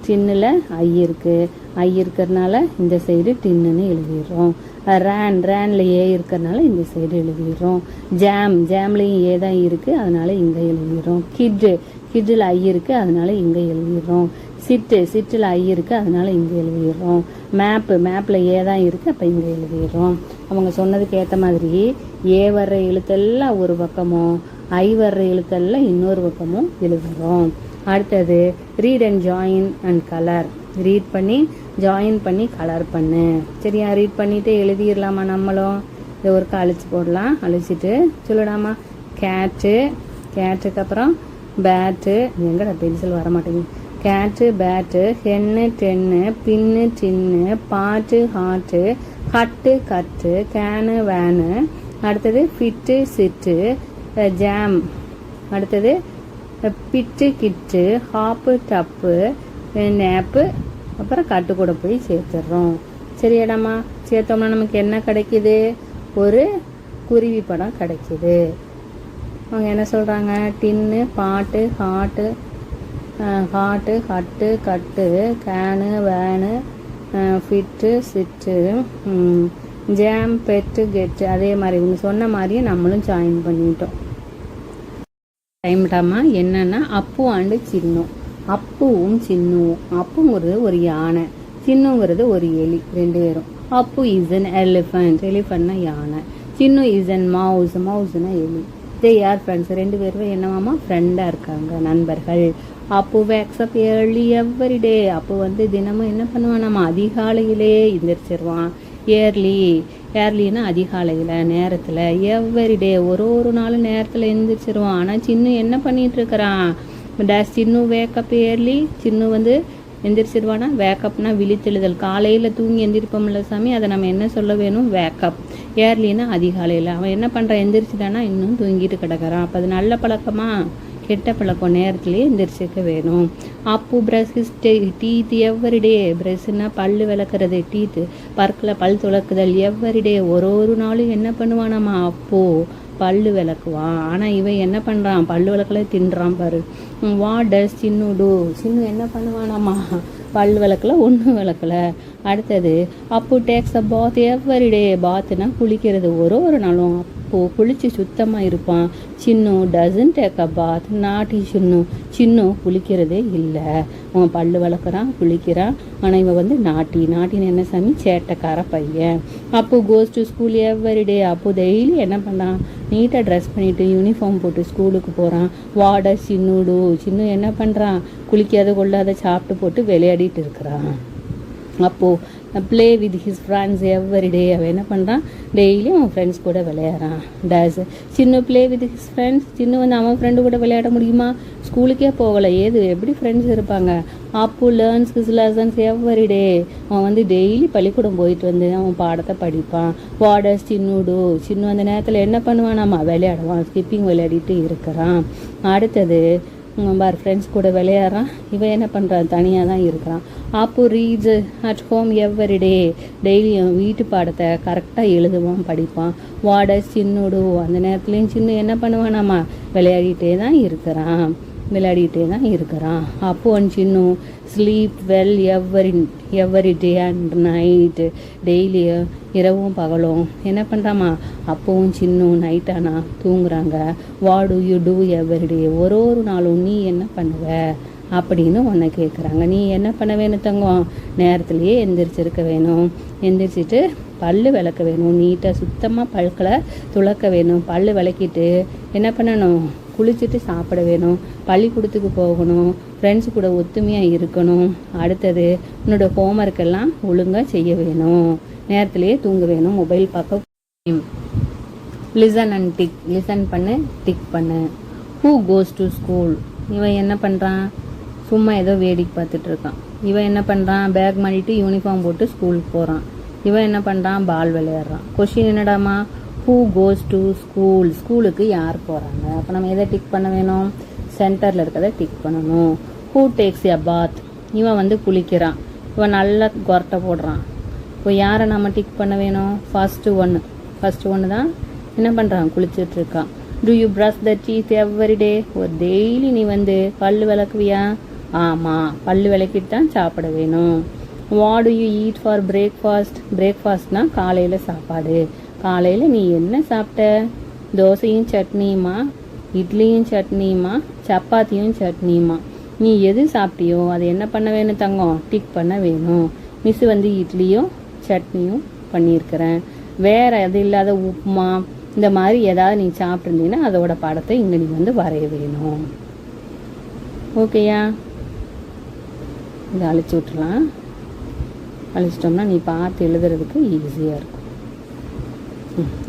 டின்னில் ஐ இருக்குது. ஐ இருக்கிறதுனால இந்த சைடு டின்னுன்னு எழுதிடுறோம். ரேனில் ஏ இருக்கிறதுனால இந்த சைடு எழுதிடுறோம். ஜாம்லேயும் ஏ தான் இருக்குது, அதனால இங்கே எழுதிடுறோம். கிட்டில் ஐ இருக்குது, அதனால இங்கே எழுதிடுறோம். சிட்டில் ஐ இருக்குது, அதனால இங்கே எழுதிடுறோம். மேப்பில் ஏ தான் இருக்குது, அப்போ இங்கே எழுதிடுறோம். அவங்க சொன்னதுக்கு ஏற்ற மாதிரி ஏ வர்ற எழுத்தெல்லாம் ஒரு பக்கமும் ஐ வர்ற எழுத்தெல்லாம் இன்னொரு பக்கமும் எழுதுகிறோம். அடுத்தது read and join and colour. Read பண்ணி ஜாயின் பண்ணி கலர் பண்ணு. சரியா? ரீட் பண்ணிட்டு எழுதிடலாமா நம்மளும். இதை ஒருக்கா அழிச்சு போடலாம். அழிச்சிட்டு சொல்லிடாமா. கேட்டுக்கு அப்புறம் பேட்டு. எங்கடா பென்சில் வர மாட்டேங்குது. கேட்டு பேட்டு, ஹென்னு டென்னு, பின்னு டின்னு, பாட்டு heart, hut cut, can van, அடுத்தது ஃபிட்டு சிட்டு, ஜாம், அடுத்தது பிட்டு கிட்டு, ஹாப்பு டப்பு, நேப்பு, அப்புறம் கட்டு கூட போய் சேர்த்துடுறோம். சரியாடாமா? சேர்த்தோம்னா நமக்கு என்ன கிடைக்குது? ஒரு குருவி படம் கிடைக்குது. அவங்க என்ன சொல்கிறாங்க? Tin, pot, hot, hut cut, can van, fit sit, jam pet get. அதே மாதிரி இவங்க சொன்ன மாதிரியே நம்மளும் ஜாயின் பண்ணிட்டோம். டைம்டாமா என்னன்னா அப்பு அண்டு சின்னும். அப்புவும் சின்னுவும். அப்புங்கிறது ஒரு யானை, சின்னுங்கிறது ஒரு எலி, ரெண்டு பேரும். அப்பு இஸ் அன் எலிஃபண்ட், எலிஃபண்ட்னா யானை. சின்னு இஸ் அன் மவுஸ், மவுஸ்னா எலி. தே ஆர் ஃப்ரெண்ட்ஸ், ரெண்டு பேரும் என்னவாமா ஃப்ரெண்டாக இருக்காங்க, நண்பர்கள். அப்பு வேக்ஸ் அப் ஏர்லி எவ்ரிடே. அப்போ வந்து தினமும் என்ன பண்ணுவான்? நம்ம அதிகாலையிலே எந்திரிச்சிருவான். ஏர்லின்னா அதிகாலையில், நேரத்தில். எவ்ரிடே ஒரு நாளும் நேரத்தில் எந்திரிச்சிருவான். ஆனால் சின்ன என்ன பண்ணிட்டு இருக்கிறான்? டேஸ் சின்னு வேக்கப் ஏர்லி. சின்னு வந்து எந்திரிச்சிருவானா? வேக்கப்னா விழித்தெழுதல். காலையில் தூங்கி எந்திரிப்போம்ல சாமி, அதை நம்ம என்ன சொல்ல வேணும்? வேக்கப். ஏர்லின்னா அதிகாலையில். அவன் என்ன பண்ணுறான்? எந்திரிச்சிட்டானா இன்னும் தூங்கிட்டு கிடக்கிறான். அப்போ அது நல்ல பழக்கமா கெட்ட பழக்கம்? நேரத்துலேயே எந்திரிச்சிக்க வேணும். அப்பு ப்ரஷ் ஹிஸ் டீத் எவ்ரிடே. ப்ரஷ்னா பல்லு விளக்குறது, டீத்து பற்களை பல் துளக்குதல். எவ்ரிடே ஒரு நாளும் என்ன பண்ணுவானாமா? அப்போ பல்லு விளக்குவான். ஆனால் இவன் என்ன பண்ணுறான்? பல்லு விளக்கல தின்றான் பாரு. What does Chinnu two? சின்னு என்ன பண்ணுவானாமா? பல்லு விளக்கல, ஒன்றும் விளக்கல. அடுத்தது அப்பு டேக்ஸ் அ பாத் எவ்ரிடே. பாத்னா குளிக்கிறது ஒரு நாளும். அப்போ குளிச்சு சுத்தமாக இருப்பான். சின்னு டசன் டேக் அ பாத். நாட்டி சின்னு குளிக்கிறதே இல்லை. அவன் பல்லு வளர்க்குறான், குளிக்கிறான். ஆனால் இவன் வந்து நாட்டின்னு என்ன சாமி? சேட்டைக்கார பையன். அப்போ கோஸ் டு ஸ்கூல் எவ்ரிடே. அப்போ டெய்லி என்ன பண்ணான்? நீட்டாக ட்ரெஸ் பண்ணிட்டு யூனிஃபார்ம் போட்டு ஸ்கூலுக்கு போகிறான். வாட சின்னுடு. சின்னு என்ன பண்ணுறான்? குளிக்காத கொள்ளாத சாப்பிட்டு போட்டு விளையாடிட்டு இருக்கிறான். அப்போது play with his friends everyday. அவன் என்ன பண்ணுறான்? டெய்லியும் அவன் ஃப்ரெண்ட்ஸ் கூட விளையாடுறான். டேஸ் சின்ன ப்ளே வித் ஹிஸ் ஃப்ரெண்ட்ஸ். சின்ன வந்து அவன் ஃப்ரெண்டு கூட விளையாட முடியுமா? ஸ்கூலுக்கே போகலை, எப்படி ஃப்ரெண்ட்ஸ் இருப்பாங்க? அப்பு லேர்ன்ஸ் ஹிஸ் லெசன்ஸ் எவ்ரிடே. அவன் வந்து டெய்லி பள்ளிக்கூடம் போயிட்டு வந்து அவன் பாடத்தை படிப்பான். வாடஸ் சின்னுடு. சின்ன அந்த நேரத்தில் என்ன பண்ணுவான்? நம்ம விளையாடுவான், ஸ்கிப்பிங் விளையாடிட்டு இருக்கிறான். அடுத்தது பார் ஃப்ரெண்ட்ஸ் கூட விளையாடுறான். இவன் என்ன பண்ணுறான்? தனியாக தான் இருக்கிறான். அப்போ ரீட்ஸ் அட் ஹோம் எவ்ரிடே. டெய்லியும் வீட்டு பாடத்தை கரெக்டாக எழுதுவான், படிப்பான். வாடஸ் சின்னுடு. அந்த நேரத்துலையும் சின்ன என்ன பண்ணுவானாமா? விளையாடிட்டே தான் இருக்கிறான். அப்போ Chinnu sleep well every day and night. டெய்லியும் இரவும் பகலும் என்ன பண்ணுறாமா? அப்போவும் சின்னும் நைட்டானா தூங்குறாங்க. What do you do everyday. ஒரு நாளும் நீ என்ன பண்ணுவ அப்படின்னு உன்னை கேட்குறாங்க. நீ என்ன பண்ண வேணும் தங்கம்? நேரத்துலையே எந்திரிச்சிருக்க வேணும். எந்திரிச்சிட்டு பல்லு விளக்க வேணும், நீட்டாக சுத்தமாக பல்களை துளக்க வேணும். பல்லு விளக்கிட்டு என்ன பண்ணணும்? குளிச்சுட்டு சாப்பிட வேணும். பள்ளிக்கூடத்துக்கு போகணும். ஃப்ரெண்ட்ஸு கூட ஒத்துமையாக இருக்கணும். அடுத்தது உன்னோட ஹோம்ஒர்க் எல்லாம் ஒழுங்காக செய்ய வேணும். நேரத்துலையே தூங்க வேணும். மொபைல் பார்க்க. Listen and tick. லிசன் பண்ணு, டிக் பண்ணு. Who goes to school. இவன் என்ன பண்ணுறான்? சும்மா ஏதோ வேடிக்கை பார்த்துட்டு இருக்கான். இவன் என்ன பண்ணுறான்? பேக் மாட்டிட்டு யூனிஃபார்ம் போட்டு ஸ்கூலுக்கு போகிறான். இவன் என்ன பண்ணுறான்? பால் விளையாடுறான். கொஷின் என்னடாமா? Who goes to school. ஸ்கூலுக்கு யார் போகிறாங்க? அப்போ நம்ம எதை டிக் பண்ண வேணும்? சென்டரில் இருக்கிறத டிக் பண்ணணும். ஹூ டேக்ஸ் எ பாத். இவன் வந்து குளிக்கிறான். இவன் நல்லா கொரட்டை போடுறான். இப்போ யாரை நம்ம டிக் பண்ண வேணும்? ஃபஸ்ட்டு ஒன்று தான் என்ன பண்ணுறான்? குளிச்சுட்டு இருக்கான். To you brush the teeth everyday. ஒரு டெய்லி நீ வந்து பல்லு விளக்குவியா? ஆமாம், பல்லு விளக்கிட்டு தான் சாப்பிட வேணும். What do you eat for breakfast. பிரேக்ஃபாஸ்ட்னா காலையில் சாப்பாடு. காலையில் நீ என்ன சாப்பிட்ட? தோசையும் சட்னியுமா, இட்லியும் சட்னியுமா, சப்பாத்தியும் சட்னியுமா? நீ எது சாப்பிட்டியோ அதை என்ன பண்ண வேணும் தங்கம்? டிக் பண்ண வேணும். மிஸ் வந்து இட்லியும் சட்னியும் பண்ணியிருக்கிறேன். வேறு எது இல்லாத உப்புமா இந்த மாதிரி ஏதாவது நீ சாப்பிட்ருந்தீங்கன்னா அதோட படத்தை இங்கே நீ வந்து வரைய வேணும். ஓகேயா? இதை அழிச்சு விட்டுலாம். அழிச்சிட்டோம்னா நீ பார்த்து எழுதுறதுக்கு ஈஸியாக இருக்கும்.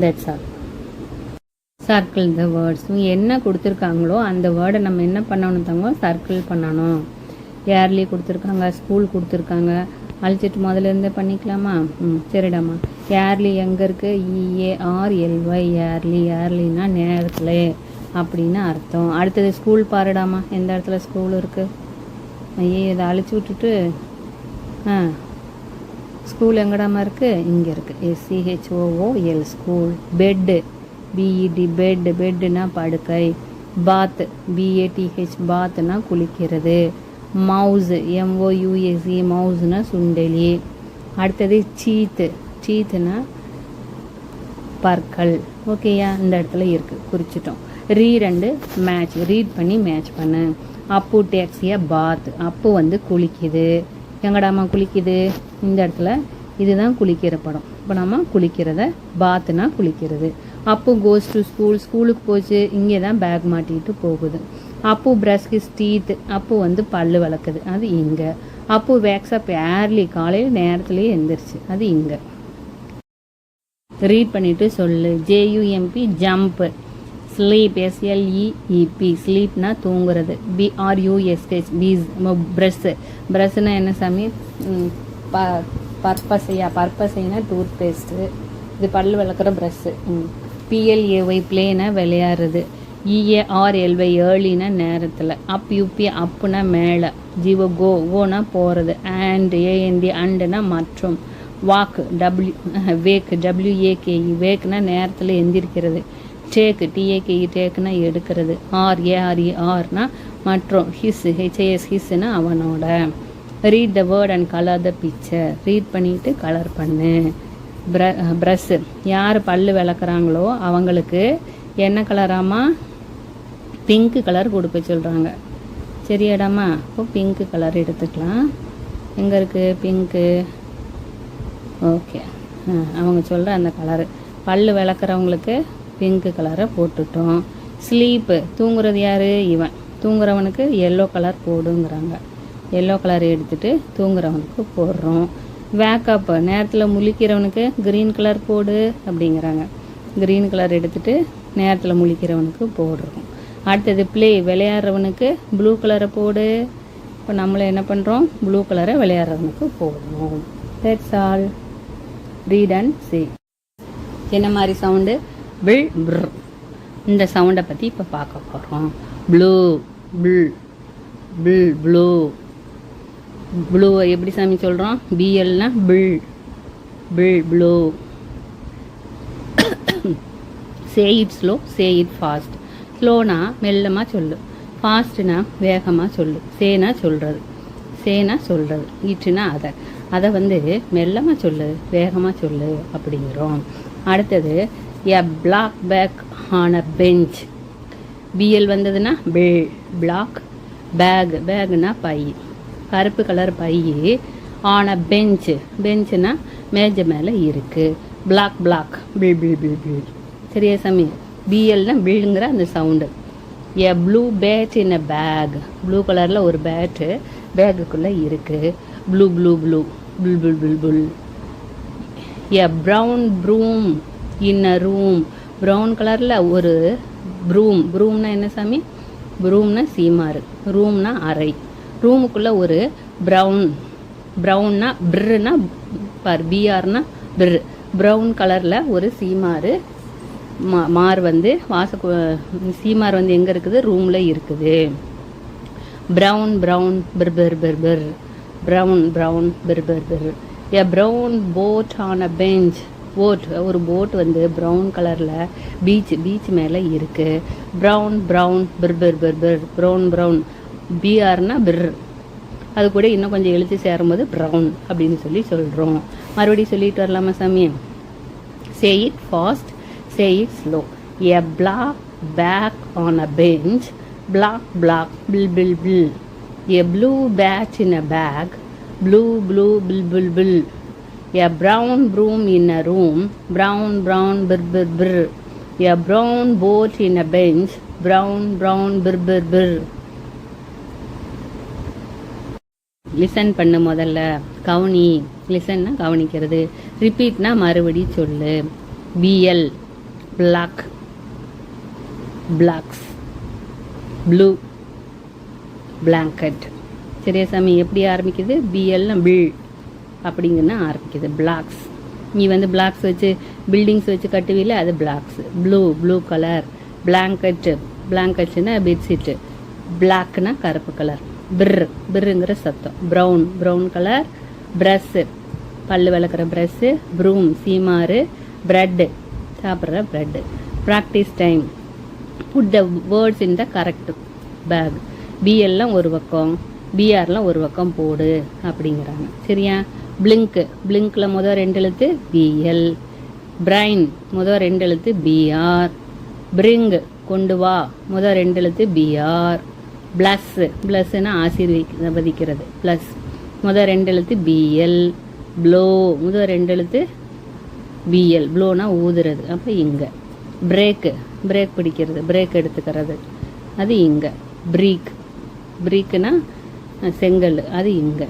That's all. Circle the words. என்ன கொடுத்துருக்காங்களோ அந்த வேர்டை நம்ம என்ன பண்ணணும் தங்க? சர்க்கிள் பண்ணணும். ஏர்லி கொடுத்துருக்காங்க, ஸ்கூல் கொடுத்துருக்காங்க. அழிச்சிட்டு முதல்ல இருந்தே பண்ணிக்கலாமா? சரிடாம்மா. ஏர்லி எங்கே இருக்குது? EARLY, early. ஏர்லின்னா நேரத்தில் அப்படின்னு அர்த்தம். அடுத்தது ஸ்கூல் பாருடாமா, எந்த இடத்துல ஸ்கூல் இருக்குது? ஐயே, இதை அழிச்சு விட்டுட்டு ஸ்கூல் எங்கடாமா இருக்குது? இங்கே இருக்குது. SCHOOL, school. Bed, BED, bed. பெட்டுனா படுக்கை. பாத், BATH, பாத்னா குளிக்கிறது. Mouse, MOUSE, மவுஸ்னா சுண்டெலி. அடுத்தது சீத்து, சீத்துனா பற்கள். ஓகேயா? இந்த இடத்துல இருக்குது, குறிச்சிட்டோம். ரீட் அண்டு மேட்ச், ரீட் பண்ணி மேட்ச் பண்ணு. அப்பு டேக்ஸியா பாத், அப்பு வந்து குளிக்குது. எங்கடாமா குளிக்குது? இந்த இடத்துல. இதுதான் குளிக்கிற படம். இப்போ நம்ம குளிக்கிறத பாத்துனா குளிக்கிறது. அப்பு கோஸ் டு ஸ்கூல், ஸ்கூலுக்கு போச்சு. இங்கே தான் பேக் மாட்டிட்டு போகுது. அப்பு பிரஷ் ஹிஸ் டீத், அப்பு வந்து பல்லு விளக்குது. அது இங்கே. அப்பு வேக்ஸ் அப் ஏர்லி, காலையில் நேரத்துலேயே எழுந்திரிச்சு. அது இங்கே. ரீட் பண்ணிட்டு சொல்லு. JUMP, jump. ஸ்லீப், SLEEP, ஸ்லீப்னா தூங்குறது. BRUSH, பீஸ், ப்ரஷ். ப்ரஷ்னா என்ன சாமி? பர்பஸைனா டூத் பேஸ்ட்டு. இது பல்லு விளக்குற ப்ரஷ்ஷு. PLAY, பிளேனா விளையாடுறது. EARLY, ஏர்லினா நேரத்தில். UP, அப்புனா மேலே. ஜீவோ, கோனா போகிறது. AND, அண்டுனா மற்றும். வாக், வேக், WAKE, வேக்னா நேரத்தில் எந்திரிக்கிறது. டேக், TAKE, டேக்குனா எடுக்கிறது. ARERனா மற்றும். HIS, ஹிஸ்னா அவனோட. Read the word and colour the picture, read பண்ணிட்டு கலர் பண்ணு. ப்ரஷ், யார் பல்லு விளக்குறாங்களோ அவங்களுக்கு என்ன கலராமா? பிங்க் கலர் கொடுக்க சொல்கிறாங்க. சரியாடாமா? இப்போ பிங்க் கலர் எடுத்துக்கலாம். எங்கே இருக்குது பிங்க்கு? ஓகே, அவங்க சொல்கிற அந்த கலரு. பல்லு விளக்குறவங்களுக்கு பிங்க் கலரை போட்டுட்டோம். ஸ்லீப்பு, தூங்குறது யார்? இவன். தூங்குறவனுக்கு எல்லோ கலர் போடுங்கிறாங்க. எல்லோ கலர் எடுத்துகிட்டு தூங்குறவனுக்கு போடுறோம். வேக்கப், நேரத்தில் முழிக்கிறவனுக்கு க்ரீன் கலர் போடு அப்படிங்கிறாங்க. க்ரீன் கலர் எடுத்துகிட்டு நேரத்தில் முழிக்கிறவனுக்கு போடுறோம். அடுத்தது ப்ளே, விளையாடுறவனுக்கு ப்ளூ கலரை போடு. இப்போ நம்மளை என்ன பண்ணுறோம்? ப்ளூ கலரை விளையாடுறவனுக்கு போடணும். That's all. Read and say. என்ன மாதிரி சவுண்டு? பில், ப்ர். இந்த சவுண்டை பற்றி இப்போ பார்க்க போகிறோம். ப்ளூ, பில், பில், ப்ளூ. ப்ளூவை எப்படி சாமி சொல்கிறோம்? BLனா பில், பில், blue. Say it slow, say it fast. ஸ்லோனா மெல்லமாக சொல்லு, ஃபாஸ்ட்னா வேகமாக சொல்லு. சேனா சொல்கிறது, சேனா சொல்கிறது. இட்டுனா அதை வந்து மெல்லமாக சொல்லு, வேகமாக சொல்லு அப்படிங்கிறோம். அடுத்தது a black bag on a bench. BL வந்ததுன்னா பில், பிளாக். பேக், பேக்னா பை, கருப்பு கலர் பை. ஆன் அ பெஞ்ச், பெஞ்சுனா மேஜை மேலே இருக்குது. Black, black, bill, bill, bill, பில். சரியா சாமி? BLனா பில்லுங்கிற அந்த sound. A blue bat in a bag, blue கலரில் ஒரு பேட்டு பேக்குக்குள்ளே இருக்குது. ப்ளூ, ப்ளூ, ப்ளூ, புல், புல், புல், புல். A brown broom in a room, brown கலரில் ஒரு ப்ரூம். ப்ரூம்னா என்ன சாமி? ப்ரூம்னா சீமாறு, ரூம்னா அறை. ரூமுக்குள்ளே ஒரு ப்ரௌன், ப்ரௌன்னா ப்ருன்னா பார், BRனா ப்ரு. ப்ரௌன் கலரில் ஒரு சீமாறு. மார் வந்து சீமார் வந்து எங்கே இருக்குது? ரூமில் இருக்குது. Brown, brown, br, br, br, Pir. Brown, brown, br, br, br. A brown boat on a bench, boat, ஒரு போட் வந்து ப்ரௌன் கலரில் பீச் மேலே இருக்குது. Brown, brown, br, br, br, பிர். ப்ரௌன், ப்ரௌன், BRனா பிர். அது கூட இன்னும் கொஞ்சம் எழுத்து சேரும்போது ப்ரௌன் அப்படின்னு சொல்லி சொல்கிறோம். மறுபடியும் சொல்லிட்டு வரலாமா சாமி? Say it fast, say it slow. A black bag on a bench, black, black, bill, bill, bl. A blue bat in a bag, blue, blue, bill, bill, bl. A brown broom in a room, brown, brown, br, br, br. A brown boat in a bench, brown, brown, br, br, br. Listen பண்ணு முதல்ல, கவனி. லிசன்னா கவனிக்கிறது, ரிப்பீட்னா மறுபடி சொல்லு. BL black, blocks. Blue, blanket. சரியா சாமி? எப்படி ஆரம்பிக்குது? பிஎல்னா பில் அப்படிங்கன்னு ஆரம்பிக்குது. பிளாக்ஸ், நீ வந்து பிளாக்ஸ் வச்சு பில்டிங்ஸ் வச்சு கட்டுவீல, அது பிளாக்ஸ். Blue colour. பிளாங்கெட்னா பெட்ஷீட்டு. பிளாக்னா கருப்பு கலர். பிர்ருங்கிற சத்தம். Brown colour. ப்ரஷ்ஷு, பல்லு விளக்குற ப்ரஷ்ஷு. ப்ரூம், சீமாறு. ப்ரெட்டு, சாப்பிட்ற bread. Practice time. Put the words in the correct bag. பிஎல்லாம் ஒரு பக்கம், பிஆர்லாம் ஒரு பக்கம் போடு அப்படிங்கிறாங்க. சரியா? பிளிங்க்ல முதல் 2 எழுத்து பிஎல். பிரைன் முதல் 2 எழுத்து பிஆர். பிரிங், கொண்டு வா, முதல் 2 எழுத்து பிஆர். பிளஸ்னா ஆசீர்வதிக்கிறது. பிளஸ் முதல் 2 எழுத்து பிஎல். ப்ளோ முதல் 2 எழுத்து பிஎல். ப்ளோனா ஊதுறது, அப்போ இங்கே. பிரேக் பிடிக்கிறது, பிரேக் எடுத்துக்கிறது, அது இங்கே. பிரீக்குனா செங்கல், அது இங்கே.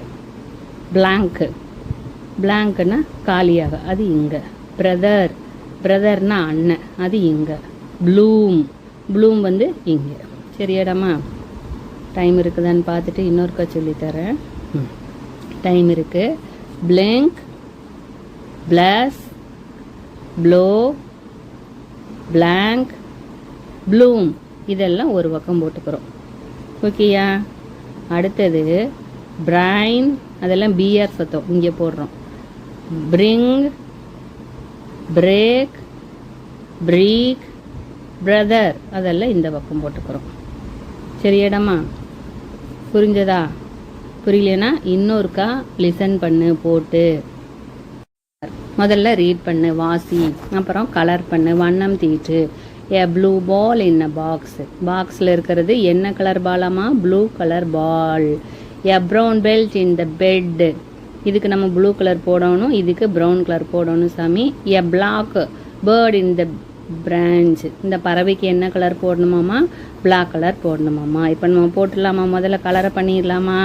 பிளாங்க்னா காலியாக, அது இங்கே. பிரதர்னா அண்ணன், அது இங்கே. ப்ளூம் வந்து இங்கே. சரியாடாமா? டைம் இருக்குதான்னு பார்த்துட்டு இன்னொருக்கா சொல்லித்தரேன். டைம் இருக்கு. Blink, plus, blow, blank, bloom, இதெல்லாம் ஒரு பக்கம் போட்டுக்கிறோம். ஓகேயா? அடுத்தது பிரைன், அதெல்லாம் பிஆர் சத்தம் இங்கே போடுறோம். பிரிங், பிரேக், பிரீக், பிரதர், அதெல்லாம் இந்த பக்கம் போட்டுக்கிறோம். சரியாடாமா? புரிஞ்சதா? புரியலனா இன்னொருக்கா லிசன் பண்ணு போட்டு. முதல்ல ரீட் பண்ணு, வாசி, அப்புறம் கலர் பண்ணு, வண்ணம் தீட்டு. A blue ball in a box. பாக்ஸில் இருக்கிறது என்ன கலர் பாலாமா? Blue colour ball. A brown belt in the bed. இதுக்கு நம்ம ப்ளூ கலர் போடணும், இதுக்கு ப்ரௌன் கலர் போடணும் சாமி. A black bird in the branch. இந்த பறவைக்கு என்ன கலர் போடணுமாமா? பிளாக் கலர் போடணுமாமா. இப்போ நம்ம போட்டுடலாமா? முதல்ல கலரை பண்ணிடலாமா?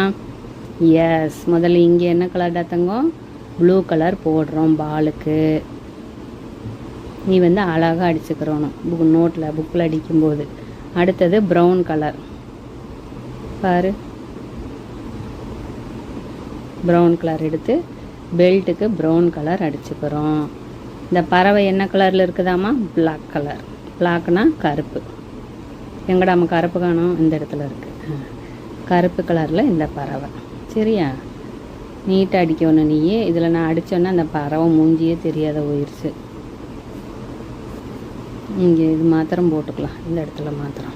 எஸ். முதல்ல இங்கே என்ன கலர்டா தங்கம்? ப்ளூ கலர் போடுறோம் பாலுக்கு. நீ வந்து அழகாக அடிச்சுக்கிறோணும் புக்கில் அடிக்கும்போது. அடுத்தது ப்ரௌன் கலர் பாரு. ப்ரௌன் கலர் எடுத்து பெல்ட்டுக்கு ப்ரௌன் கலர் அடிச்சுக்கிறோம். இந்த பறவை என்ன கலரில் இருக்குதாமா? Black colour. பிளாக்னா கருப்பு. எங்கடா நம்ம கருப்பு காணோம்? இந்த இடத்துல இருக்குது. கருப்பு கலரில் இந்த பறவை. சரியா? நீட்டாக அடிக்கணும் நீயே. இதில் நான் அடித்தோன்னா அந்த பறவை மூஞ்சியே தெரியாத போயிடுச்சு. இங்கே இது மாத்திரம் போட்டுக்கலாம், இந்த இடத்துல மாத்திரம்.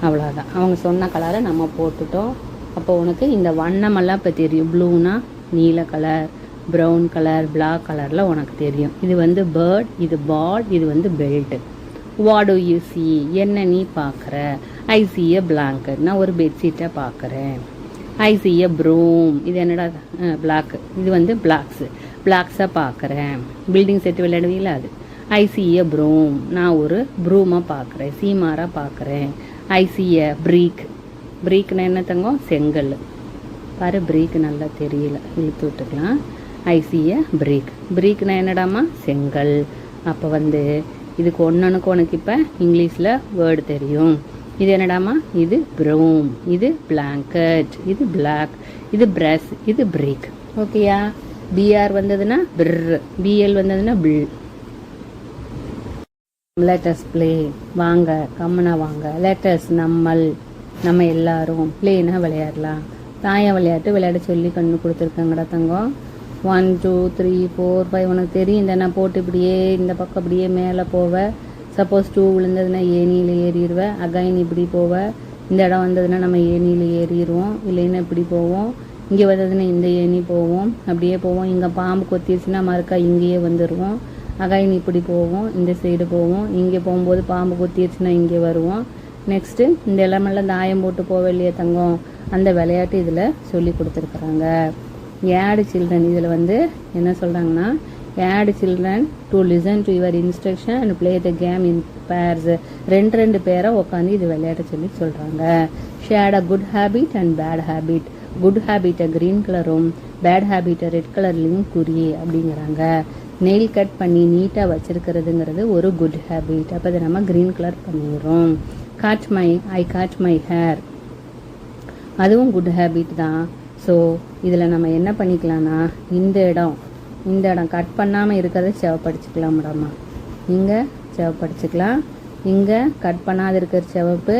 அவ்வளோதான். அவங்க சொன்ன கலரை நம்ம போட்டுட்டோம். அப்போ உனக்கு இந்த வண்ணமெல்லாம் இப்போ தெரியும். ப்ளூனா நீல கலர், ப்ரௌன் கலர், பிளாக் கலரில் உனக்கு தெரியும். இது வந்து பேர்ட், இது பால், இது வந்து belt. What do you see? என்ன நீ பார்க்குற? ஐ சி எ பிளாங்கெட். நான் ஒரு பெட்ஷீட்டை பார்க்குறேன். ஐ சி எ ப்ரூம். இது என்னடா? பிளாக். இது வந்து பிளாக்ஸை பார்க்குறேன். பில்டிங் செட்டு விளையாடுவீங்களா, அது. ஐ சி எ ப்ரூம். நான் ஒரு ப்ரூமாக பார்க்குறேன், சீமாராக பார்க்குறேன். ஐ சி எ பிரீக்னா என்ன தங்கம்? செங்கல். பாரு, பிரீக் நல்லா தெரியல, இழுத்து விட்டுக்கலாம். ஐ சி எ பிரீக்னா என்னடாமா? செங்கல். அப்போ வந்து இதுக்கு ஒன்றுக்கு உனக்கு இப்போ இங்கிலீஷில் வேர்டு தெரியும். இது என்னடாமா? இது ப்ரூம், இது பிளாங்கெட், இது பிளாக், இது பிரஷ், இது பிரீக். ஓகேயா? பிஆர் வந்ததுன்னா பிஎல் வந்ததுன்னா பில். Lettuce play. வாங்க, கம்மனா வாங்க. லெட்டஸ் நம்ம எல்லாரும். பிளேனா விளையாடலாம். தாயம் விளையாட்டு விளையாட சொல்லி கண்ணு கொடுத்துருக்காங்கடா தங்கம். 1 2 3 4 5. உனக்கு தெரியும் இந்த நான் போட்டு இப்படியே இந்த பக்கம் அப்படியே மேலே போவேன். சப்போஸ் 2 விழுந்ததுன்னா ஏனியில் ஏறிடுவேன். அகைன் இப்படி போவேன். இந்த இடம் வந்ததுன்னா நம்ம ஏனியில் ஏறிடுவோம். இல்லைன்னா இப்படி போவோம். இங்கே வந்ததுன்னா இந்த ஏணி போவோம். அப்படியே போவோம். இங்கே பாம்பு கொத்திடுச்சுன்னா மறுக்கா இங்கேயே வந்துடுவோம். அகைன் இப்படி போவோம். இந்த சைடு போவோம். இங்கே போகும்போது பாம்பு கொத்திடுச்சுன்னா இங்கே வருவோம். நெக்ஸ்ட்டு இந்த இடமெல்லாம் தாயம் போட்டு போவேன் இல்லையா தங்கம்? அந்த விளையாட்டு இதில் சொல்லி கொடுத்துருக்குறாங்க. ஏடு சில்ட்ரன். இதில் வந்து என்ன சொல்கிறாங்கன்னா, aid children to listen to your instruction and play the game in pairs. 2 பேரை உட்காந்து இது விளையாட சொல்லி சொல்கிறாங்க. Shade a good habit and bad habit. Good ஹேபிட்டை க்ரீன் கலரும் பேட் ஹேபிட்டை ரெட் கலர்லேயும் குறி அப்படிங்கிறாங்க. நெயில் கட் பண்ணி நீட்டாக வச்சுருக்கிறதுங்கிறது ஒரு குட் ஹேபிட். அப்போ அதை நம்ம க்ரீன் கலர் பண்ணிடுறோம். I got my hair. அதுவும் குட் ஹேபிட் தான். ஸோ இதில் நம்ம என்ன பண்ணிக்கலாம்னா இந்த இடம் கட் பண்ணாமல் இருக்கிறத சிவப்படிச்சுக்கலாம் மேடம்மா. இங்கே சிவப்படிச்சுக்கலாம். இங்கே கட் பண்ணாத இருக்கிற சிவப்பு,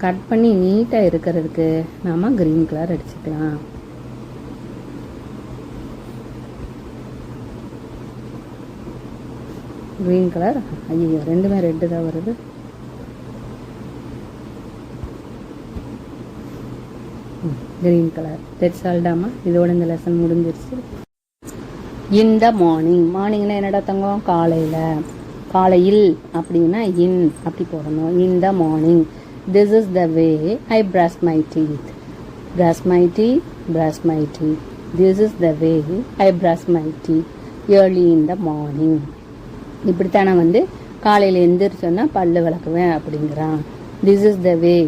கட் பண்ணி நீட்டாக இருக்கிறதுக்கு நாம் க்ரீன் கலர் அடிச்சுக்கலாம். க்ரீன் கலர், ஐயோ ரெண்டுமே ரெட்டு தான் வருது. Green colour. தட்ஸ் ஆல் டாமா. இதோட இந்த லெசன் முடிஞ்சிருச்சு. இன் த மார்னிங்னா என்னடா தங்கம்? காலையில் அப்படின்னா இன் அப்படி போடணும். In the morning. This is the way I brush my teeth. Brush my teeth, brush my teeth. This is the way I brush my teeth early in the morning. இப்படித்தான் நான் வந்து காலையில் எந்திரிச்சோன்னா பல்லு விளக்குவேன் அப்படிங்கிறான். This is the way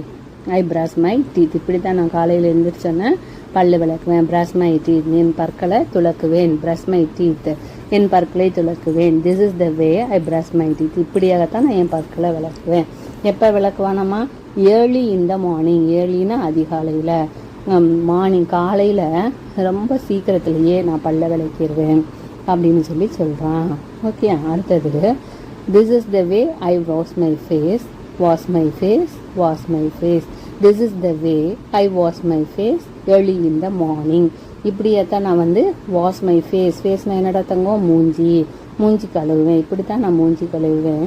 I brush my teeth. இப்படித்தான் நான் காலையில் எந்திரிச்சோன்னா பல்லு விளக்குவேன். பிரஷ் மை டீத், என் பற்களை துளக்குவேன். பிரஷ் மை டீத், என் பற்களை துளக்குவேன். This is the way I brush my teeth. இப்படியாகத்தான் நான் என் பற்களை விளக்குவேன். எப்போ விளக்குவானம்மா? Early in the morning. ஏர்லின்னா அதிகாலையில். மார்னிங் காலையில் ரொம்ப சீக்கிரத்துலேயே நான் பல்ல விளக்கிடுவேன் அப்படின்னு சொல்லி சொல்கிறான். ஓகே, அடுத்தது this is the way I wash my face. Wash my face, wash my face. This is the way I wash my face early in the morning. இப்படியத்தான் நான் வந்து வாஷ் மை ஃபேஸ்னா என்னடா தங்கம்? மூஞ்சி கழுவுவேன். இப்படித்தான் நான் மூஞ்சி கழுவுவேன்.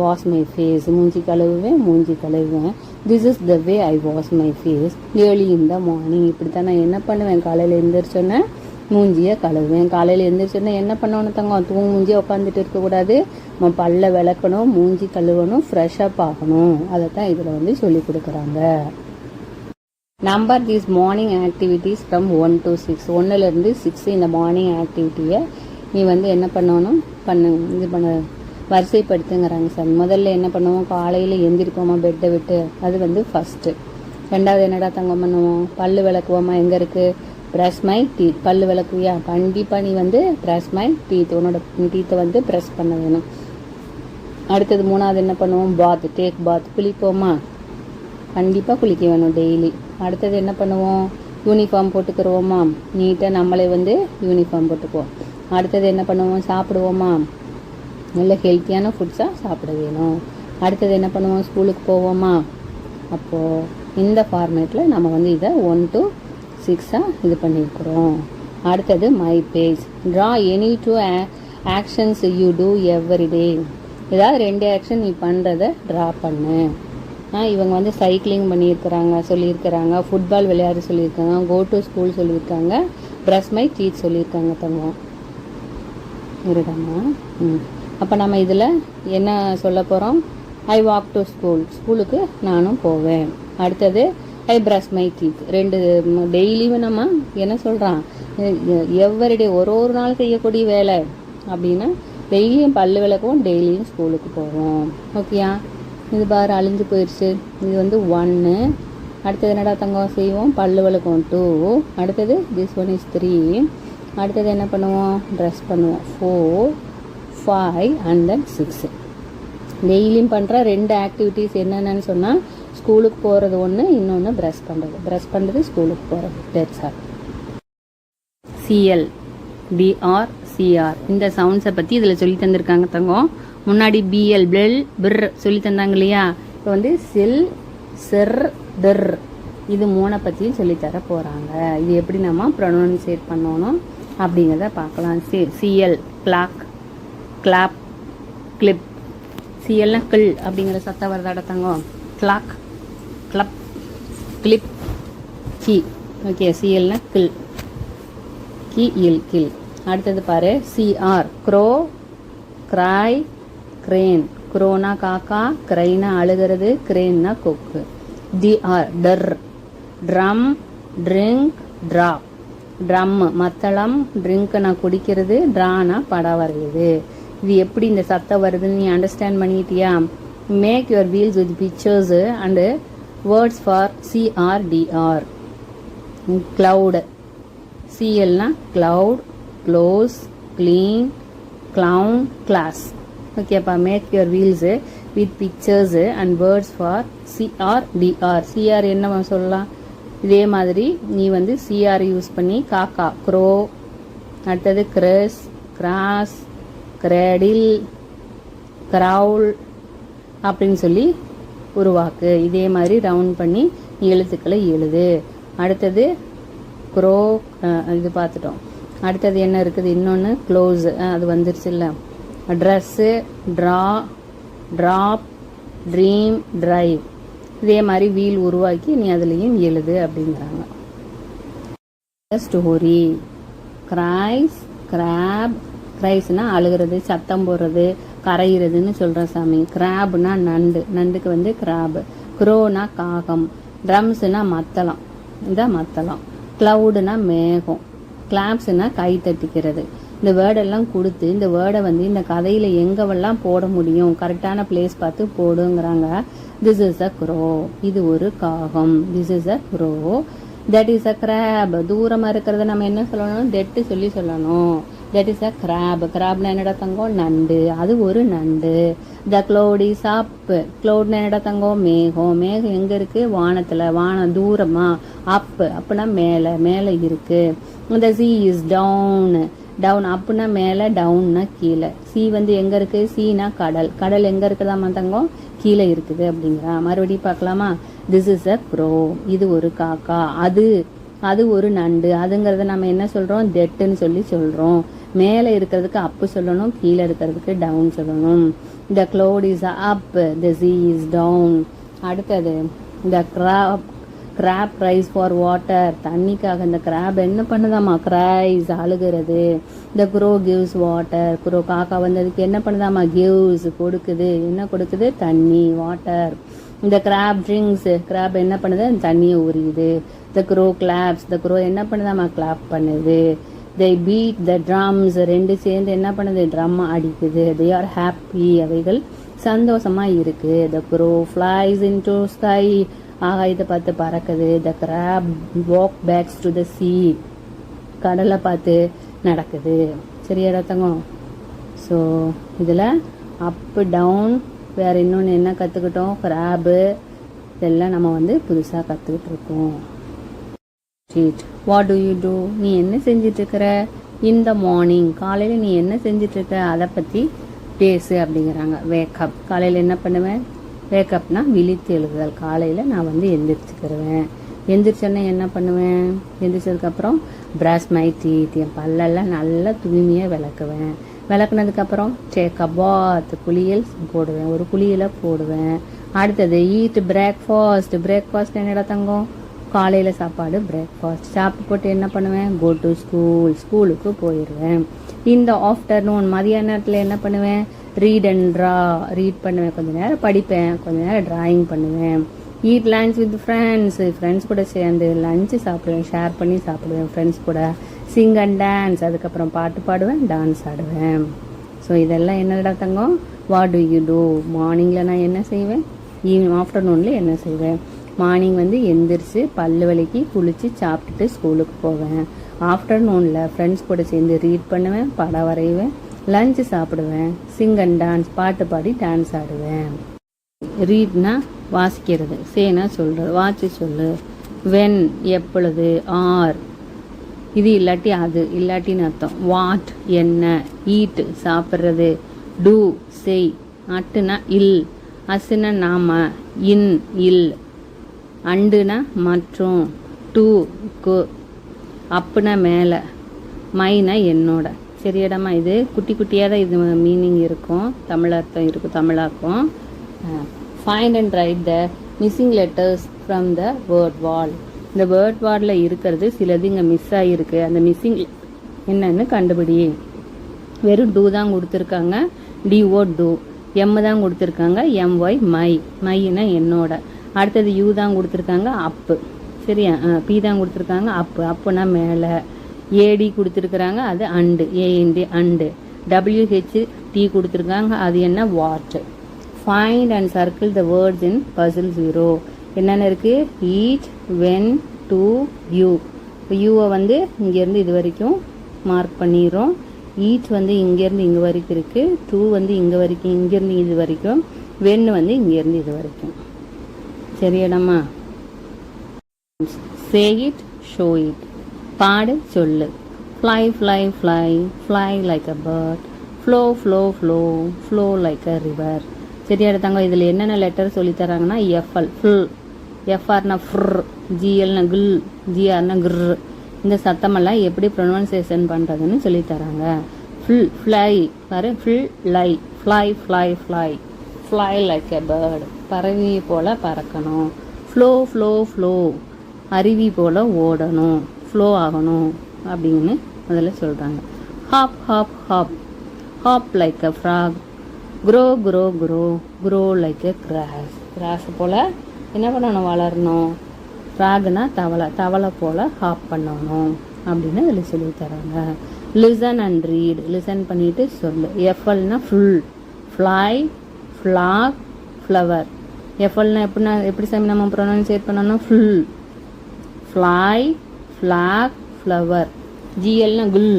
வாஷ் மை ஃபேஸ், மூஞ்சி கழுவுவேன். This is the way I wash my face early in the morning. இப்படித்தான் நான் என்ன பண்ணுவேன்? காலையில் எழுந்திரிச்சோன்னே மூஞ்சியை கழுவுவேன். காலையில் எழுந்திரிச்சோன்னா என்ன பண்ணணும் தங்கம்? மூஞ்சியை உட்காந்துட்டு இருக்கக்கூடாது. நம்ம பல்ல விளக்கணும், மூஞ்சி கழுவணும், ஃப்ரெஷ்அப் ஆகணும். அதை தான் இதில் வந்து சொல்லி கொடுக்குறாங்க. Number these morning activities from 1 to 6. 1லேருந்து 6 இந்த மார்னிங் ஆக்டிவிட்டியை நீ வந்து என்ன பண்ணணும்? வரிசைப்படுத்துங்கிறாங்க சார். முதல்ல என்ன பண்ணுவோம்? காலையில் எந்திரிப்போமா பெட்டை விட்டு, அது வந்து ஃபஸ்ட்டு. ரெண்டாவது என்னடா தங்கம் பண்ணுவோம்? பல்லு விளக்குவோமா? எங்கே இருக்குது? Brush my teeth. பல்லு விளக்குவியா? கண்டிப்பாக நீ வந்து ப்ரஷ் மை டீத், உன்னோட டீத்தை வந்து ப்ரெஷ் பண்ண வேணும். அடுத்தது மூணாவது என்ன பண்ணுவோம்? Take bath. குளிப்போமா? கண்டிப்பாக குளிக்க வேணும் டெய்லி. அடுத்தது என்ன பண்ணுவோம்? யூனிஃபார்ம் போட்டுக்கிறோமா? நீட்டாக நம்மளே வந்து யூனிஃபார்ம் போட்டுக்குவோம். அடுத்தது என்ன பண்ணுவோம்? சாப்பிடுவோமா? நல்ல ஹெல்த்தியான ஃபுட்ஸாக சாப்பிட வேணும். அடுத்தது என்ன பண்ணுவோம்? ஸ்கூலுக்கு போவோமா? அப்போது இந்த ஃபார்மேட்டில் நம்ம வந்து இதை 1 to 6 இது பண்ணியிருக்கிறோம். அடுத்தது my page. Draw any 2 actions you do every day. ஏதாவது 2 ஆக்ஷன் நீ பண்ணுறதை ட்ரா பண்ணு. இவங்க வந்து சைக்கிளிங் சொல்லியிருக்கிறாங்க, ஃபுட்பால் விளையாட சொல்லியிருக்காங்க, கோ டு ஸ்கூல் சொல்லியிருக்காங்க, ப்ரஷ் மை டீத் சொல்லியிருக்காங்க தங்கம். இருக்காமா? அப்போ நம்ம இதில் என்ன சொல்ல போகிறோம்? ஐ வாக் டு ஸ்கூலுக்கு நானும் போவேன். அடுத்தது ஐ பிரஷ் மை டீத். 2 டெய்லியும் நம்ம என்ன சொல்கிறான்? எவ்ரிடே ஒரு நாள் செய்யக்கூடிய வேலை அப்படின்னா டெய்லியும் பல்லு விளக்குவோம், டெய்லியும் ஸ்கூலுக்கு போவோம். ஓகேயா? இது பாரு அழிஞ்சு போயிடுச்சு. இது வந்து 1. அடுத்தது என்னடா தங்கம் செய்வோம்? பல்லு விளக்குவோம் 2. அடுத்தது திஸ் ஒன் இஸ் 3. அடுத்தது என்ன பண்ணுவோம்? ட்ரெஸ் பண்ணுவோம் 4, 5 and then 6. டெய்லியும் பண்ணுற 2 ஆக்டிவிட்டீஸ் என்னென்னு சொன்னால் ஸ்கூலுக்கு போகிறது ஒன்று, இன்னொன்று ப்ரஷ் பண்ணுறது ஸ்கூலுக்கு போகிறது. That's all. CL, BR, CR இந்த சவுண்ட்ஸை பற்றி இதில் சொல்லி தந்திருக்காங்க தங்கம். முன்னாடி பிஎல், பெல், பிர் சொல்லி தந்தாங்க இல்லையா? இப்போ வந்து சில், சிர், திர் இது 3 பற்றியும் சொல்லித்தர போகிறாங்க. இது எப்படி நம்ம ப்ரொனவுன்சியேட் பண்ணணும் அப்படிங்கிறத பார்க்கலாம். C L clock, clap, clip. சிஎல்னா கிள் அப்படிங்கிற சத்தம் வருதாட தங்கம்? கிளாக், கிளப், கிளிப், கி. ஓகே, சிஎல்னா கிள், கி இல் கில். அடுத்தது பாரு சிஆர் க்ரோ, கிராய், கிரேன். க்ரோனா காக்கா, கிரைனா அழுகிறது, கிரேன்னா கொக்கு. டிஆர் டர், ட்ரம், ட்ரிங்க், ட்ராப். ட்ரம் மத்தளம், ட்ரிங்க்னா குடிக்கிறது, ட்ரானா படம் வரையுது. இது எப்படி இந்த சத்தம் வருதுன்னு நீ அண்டர்ஸ்டாண்ட் பண்ணிட்டியா? Make your wheels with pictures and words for C R T R. Cloud, சிஎல்னா cloud, close, clean, clown, class. ஓகேப்பா, make your wheels with pictures and words for C R T R. C R என்ன சொல்லலாம்? இதே மாதிரி நீ வந்து சிஆர் யூஸ் பண்ணி காக்கா க்ரோ, அடுத்தது கிரஸ், கிராஸ், கிரேடில், கிரவுல் அப்படின்னு சொல்லி உருவாக்கு. இதே மாதிரி ரவுண்ட் பண்ணி எழுத்துக்களை எழுது. அடுத்தது க்ரோ, இது பார்த்துட்டோம். அடுத்தது என்ன இருக்குது, இன்னொன்று க்ளோஸ், அது வந்துருச்சு இல்லை. Dress, draw, drop, dream, drive. இதே மாதிரி வீல் உருவாக்கி நீ அதுலேயும் எழுது அப்படிங்கிறாங்க. ஸ்டோரி. Christ, graph. கிரைஸ்னா அழுகிறது, சத்தம் போடுறது, கரைகிறதுன்னு சொல்கிற சாமி. கிராப்னா நண்டு, நண்டுக்கு வந்து கிராப். க்ரோனா காகம். ட்ரம்ஸ்னா மத்தளம், இதான் மத்தளம். க்ளவுடுனா மேகம். கிளாப்ஸ்னா கை தட்டிக்கிறது. இந்த வேர்டெல்லாம் கொடுத்து இந்த வேர்டை வந்து இந்த கதையில் எங்கெல்லாம் போட முடியும், கரெக்டான பிளேஸ் பார்த்து போடுங்கிறாங்க. திஸ் இஸ் அ க்ரோ, இது ஒரு காகம். This is a crow, that is a crab. தூரமாக இருக்கிறத நம்ம என்ன சொல்லணும், டெட்டு சொல்லி சொல்லணும். That is a crab. கிராப்னா என்னடா தங்கம், நண்டு, அது ஒரு நண்டு. த க்ளவுட் இஸ் அப். க்ளவுட்னா என்னடா தங்கம், மேகம். மேகம் எங்கே இருக்குது, வானத்தில், வானம் தூரமா. அப், அப்படின்னா மேலே, மேலே இருக்குது. த சி இஸ் டவுன். டவுன் அப்புன்னா மேலே, டவுன்னா கீழே. சி வந்து எங்கே இருக்குது, சீனா கடல். கடல் எங்கே இருக்குதாமா தங்கம், கீழே இருக்குது அப்படிங்கிறா. மறுபடியும் பார்க்கலாமா. திஸ் இஸ் அ க்ரோ, இது ஒரு காக்கா. அது ஒரு நண்டு. அதுங்கிறத நம்ம என்ன சொல்கிறோம், டெட்டுன்னு சொல்லி சொல்கிறோம். மேலே இருக்கிறதுக்கு அப்பு சொல்லணும், கீழே இருக்கிறதுக்கு டவுன் சொல்லணும். The cloud is up, the sea is down. அடுத்தது the crab rise for water. தண்ணிக்காக இந்த கிராப் என்ன பண்ணுதாமா, கிரைஸ் அழுகிறது. The crow gives water. Crow காக்கா வந்ததுக்கு என்ன பண்ணுதாமா, கிவ்ஸ் கொடுக்குது. என்ன கொடுக்குது, தண்ணி, வாட்டர். இந்த கிராப் ட்ரிங்க்ஸ். கிராப் என்ன பண்ணுது, தண்ணியை உரியுது. த க்ரோ கிளாப்ஸ். த க்ரோ என்ன பண்ணுதாமா, கிளாப் பண்ணுது. they beat the drums. ரெண்டு சேர்ந்து என்ன பண்ணுது, ட்ரம் அடிக்குது. they are happy. அவைகள் சந்தோஷமா இருக்கு. the crow flies into sky. ஆகாயத்தை பார்த்து பறக்குது. the crab walk back to the sea. கடலை பார்த்து நடக்குது. சரியா ரத்தங்கம். ஸோ இதில் அப் டவுன், வேற இன்னொன்று என்ன கற்றுக்கிட்டோம், கிராபு, இதெல்லாம் நம்ம வந்து புதுசாக கற்றுக்கிட்டு இருக்கோம். வாட் டு யூ டூ, நீ என்ன செஞ்சிட்ருக்கிற. இன் த மார்னிங், காலையில் நீ என்ன செஞ்சிட்ருக்க அதை பற்றி பேசு அப்படிங்கிறாங்க. வேக்கப், காலையில் என்ன பண்ணுவேன், வேக்கப்னா விழித்து எழுதுதல். காலையில் நான் வந்து எந்திரிச்சுக்கிடுவேன். எந்திரிச்சோன்னே என்ன பண்ணுவேன், எந்திரிச்சதுக்கப்புறம் ப்ரஷ் மை டீத், என் பல்லெல்லாம் நல்லா தூய்மையாக விளக்குவேன். விளக்குனதுக்கப்புறம் டேக் அ பாத், குளியல் போடுவேன், ஒரு குளியலை போடுவேன். அடுத்தது ஈட் பிரேக்ஃபாஸ்ட். பிரேக்ஃபாஸ்ட் என்னடா தங்கம், காலையில் சாப்பாடு பிரேக்ஃபாஸ்ட். சாப்பிட்டு போட்டு என்ன பண்ணுவேன், கோ டு ஸ்கூல், ஸ்கூலுக்கு போயிடுவேன். இந்த ஆஃப்டர்நூன், மதியான நேரத்தில் என்ன பண்ணுவேன், ரீட் அண்ட் ட்ரா, ரீட் பண்ணுவேன், கொஞ்சம் நேரம் படிப்பேன், கொஞ்சம் நேரம் ட்ராயிங் பண்ணுவேன். Eat lunch with friends, friends கூட சேர்ந்து லஞ்சு சாப்பிடுவேன், ஷேர் பண்ணி சாப்பிடுவேன் ஃப்ரெண்ட்ஸ் கூட. சிங் அண்ட் டான்ஸ், அதுக்கப்புறம் பாட்டு பாடுவேன், டான்ஸ் ஆடுவேன். ஸோ இதெல்லாம் என்னடா தங்கம், வாட் டு யூ டூ. மார்னிங்கில் நான் என்ன செய்வேன், ஆஃப்டர்நூனில் என்ன செய்வேன். மார்னிங் வந்து எந்திரிச்சு பல்லு விளக்கி குளித்து சாப்பிட்டுட்டு ஸ்கூலுக்கு போவேன். ஆஃப்டர்நூனில் ஃப்ரெண்ட்ஸ் கூட சேர்ந்து ரீட் பண்ணுவேன், படம் வரைவேன், லஞ்சு சாப்பிடுவேன், சிங் அண்ட் டான்ஸ், பாட்டு பாடி டான்ஸ் ஆடுவேன். ரீட்னா வாசிக்கிறது, சேனா சொல்கிறது, வாட்சி சொல்லு. வென் எப்பொழுது, ஆர் இது இல்லாட்டி அது, இல்லாட்டின்னு அர்த்தம். வாட் என்ன, ஈட் சாப்பிட்றது, டூ செய், அட்டுனா இல், அசுனா நாம, இன் இல், அண்டுனா மற்றும், டூ கு, அப்புனா மேலே, மைனா என்னோட. சரியாடாமா. இது குட்டி குட்டியாக தான் இது மீனிங் இருக்கும், தமிழ் அர்த்தம் இருக்கும், தமிழாக்கும். Find and write the missing letters from the word wall. இந்த வேர்ட் வார்டில் இருக்கிறது சிலது இங்கே மிஸ் ஆகிருக்கு, அந்த மிஸ்ஸிங் என்னன்னு கண்டுபிடி. வெறும் டூ தான் கொடுத்துருக்காங்க, டிஓ டூ. எம் தான் கொடுத்துருக்காங்க, எம்ஒய் மை, மைனா என்னோட. அடுத்தது யூ தான் கொடுத்துருக்காங்க, அப்பு. சரியா, பி தான் கொடுத்துருக்காங்க, அப்பு, அப்புனா மேலே. ஏடி கொடுத்துருக்குறாங்க, அது and, AND and. WH T கொடுத்துருக்காங்க, அது என்ன, what. Find and circle the words in puzzle 0. என்னென்ன இருக்குது, ஈட், வென், டு, யூ. இப்போ யூவை வந்து இங்கேருந்து இது வரைக்கும் மார்க் பண்ணிடுறோம். ஈட் வந்து இங்கேருந்து இங்கே வரைக்கும் இருக்குது, டூ வந்து இங்கே வரைக்கும், இங்கேருந்து இது வரைக்கும், வென் வந்து இங்கேருந்து இது வரைக்கும். சரியாடாமா. Say it, show it. பாடு, சொல்லு. Fly fly fly, fly like a bird. Flow flow flow, flow like a river. சரியா எடுத்தாங்க. இதில் என்னென்ன லெட்டர் சொல்லித்தராங்கன்னா எஃப்எல், ஃபுல், எஃப்ஆர்னா ஃப்ர், ஜிஎல்னா கில், ஜிஆர்னா கிர். இந்த சத்தமெல்லாம் எப்படி ப்ரொனவுன்சியேஷன் பண்ணுறதுன்னு சொல்லித்தராங்க. ஃபுல், ஃப்ளை பாரு, ஃபுல் லை, fly fly fly, fly like a bird, பறவை போல் பறக்கணும். ஃப்ளோ ஃப்ளோ ஃப்ளோ, அருவி போல் ஓடணும், ஃப்ளோ ஆகணும் அப்படின்னு அதில் சொல்கிறாங்க. Hop hop hop, hop like a frog. Grow grow grow, grow like a grass, grass போல் என்ன பண்ணணும், வளரணும். ஃப்ராக்னா தவளை, தவளை போல் ஹாப் பண்ணணும் அப்படின்னு அதில் சொல்லி தராங்க. லிசன் அண்ட் ரீட், லிசன் பண்ணிட்டு சொல்லு. எஃப்எல்னா ஃபுல், ஃப்ளை, ஃப்ளாக், ஃப்ளவர். எஃப்எல்னா எப்படி நம்ம ப்ரொனவுன்சியேட் பண்ணணும், ஃபுல், ஃப்ளை, ஃப்ளாக், ஃப்ளவர். ஜிஎல்னா குல்,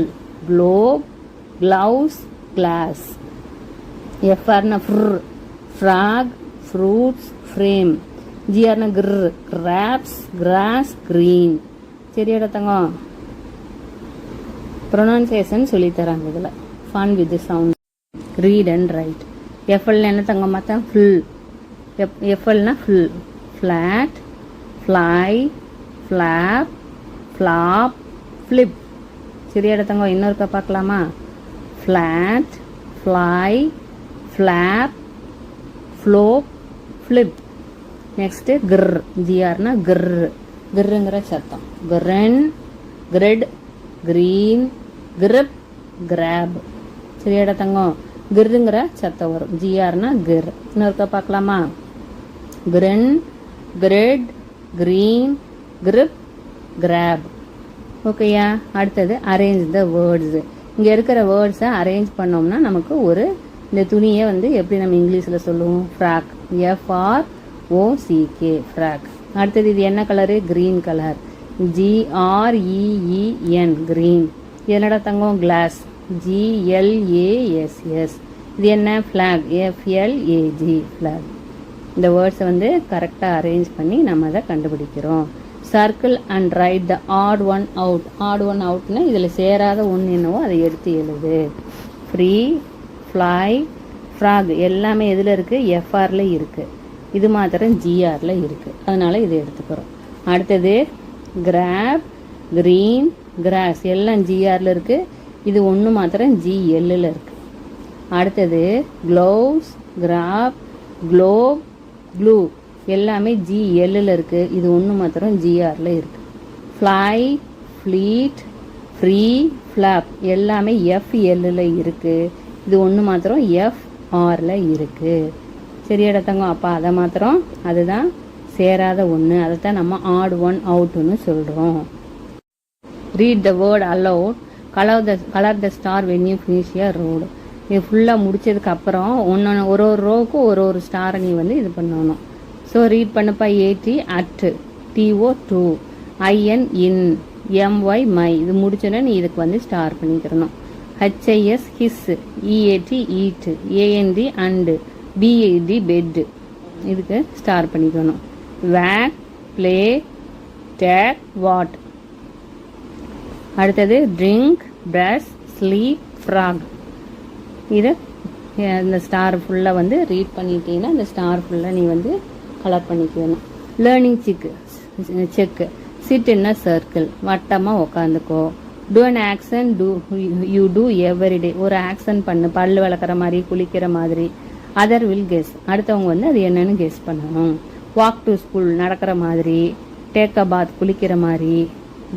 குளோப், க்ளவுஸ், கிளாஸ். எஃப்ஆர்னா ஃப்ர், ஃப்ராக், ஃப்ரூட்ஸ், ஃப்ரேம். ஜிஆர்னா கிர், கிராப்ஸ், கிராஸ், கிரீன். சரியாடா தங்கம். ப்ரொனவுன்சியேஷன் சொல்லித்தராங்க இதில். Fun with sound. Read and write. எஃப்எல்னா என்ன தங்கம் பார்த்தா, ஃபுல். எஃப்எல்னா ஃபுல், flat, fly, flap, flap, flip. சரியாடா தங்கம். இன்னொருக்கா பார்க்கலாமா? Flat, fly, flap, flop, flip. Next கிர், ஜிஆர்னா கிர், கிர்ங்கிற சத்தம். Grin, grid, green, grip, grab. சரியாடா தங்கம். கிர்ங்கிற சத்தம் வரும். ஜிஆர்னா கிர். இன்னொருக்கா பார்க்கலாமா? Grin, grid, green, grip, grab. ஓகேயா? அடுத்தது அரேஞ்ச் த வேர்ட்ஸு. இங்கே இருக்கிற வேர்ட்ஸை அரேஞ்ச் பண்ணோம்னா நமக்கு ஒரு இந்த துணியை வந்து எப்படி நம்ம இங்கிலீஷில் சொல்லுவோம், ஃப்ராக், எஃப்ஆர்ஓசிகே, ஃப்ராக். அடுத்தது இது என்ன colour? Green colour, G R E E N, green. இது என்னடா தங்கம்? Glass, G L A S S. இது என்ன? Flag, F L A G, flag. இந்த வேர்ட்ஸை வந்து கரெக்டாக அரேஞ்ச் பண்ணி நம்ம அதை கண்டுபிடிக்கிறோம். Circle and write the odd one out. Odd one அவுட்னா இதில் சேராத ஒன்று என்னவோ அதை எடுத்து எழுது. ஃப்ரீ, ஃப்ளை, ஃப்ராக் எல்லாமே எதில் இருக்குது? எஃப்ஆரில் இருக்குது. இது மாத்திரம் ஜிஆரில் இருக்குது. அதனால் இதை எடுத்துக்கிறோம். அடுத்தது கிராப், கிரீன், கிராஸ் எல்லாம் ஜிஆரில் இருக்குது. இது ஒன்று மாத்திரம் ஜிஎல்லில் இருக்குது. அடுத்தது க்ளவுஸ், கிராப், க்ளோப், க்ளூ எல்லாமே ஜிஎல்லில் இருக்குது. இது ஒன்று மாத்திரம் ஜிஆரில் இருக்குது. ஃப்ளை, ஃப்ளீட், ஃப்ரீ, ஃப்ளாப் எல்லாமே எஃப்எல்லில் இருக்குது. இது ஒன்று மாத்திரம் எஃப்ஆரில் இருக்குது. சரியாடா தங்கம். அப்போ அதை மாத்திரம் அதுதான் சேராத ஒன்று. அதை தான் நம்ம ஆட் ஒன் அவுட்டுன்னு சொல்கிறோம். Read the word allowed. Colour the star when you finish your road. இது ஃபுல்லாக முடிச்சதுக்கப்புறம் ஒன்று ஒரு ரோவுக்கும் ஒரு ஸ்டாரை நீ வந்து இது பண்ணணும். ஸோ ரீட் பண்ணப்பா. A T at, T O to, I N in, M Y my. இது முடிச்சோன்னா நீ இதுக்கு வந்து ஸ்டார் பண்ணிக்கிறணும். H I S his, E A T eat, A N D and, B A D bad. இதுக்கு ஸ்டார் பண்ணிக்கணும். Wake, play, take, what. அடுத்தது ட்ரிங்க், பிரஷ், ஸ்லீப், ஃப்ராக். இதை இந்த ஸ்டார் ஃபுல்லாக வந்து ரீட் பண்ணிட்டீங்கன்னா இந்த ஸ்டார் ஃபுல்லாக நீ வந்து கலர் பண்ணிக்கணும். Learning check. Sit in a circle, வட்டமாக உக்காந்துக்கோ. Do an action, you do everyday. ஒரு ஆக்ஷன் பண்ணு, பல்லு விளக்குற மாதிரி, குளிக்கிற மாதிரி. அதர் வில் கெஸ், அடுத்தவங்க வந்து அது என்னன்னு கெஸ் பண்ணணும். வாக் டு ஸ்கூல், நடக்கிற மாதிரி. டேக் அ பாத், குளிக்கிற மாதிரி.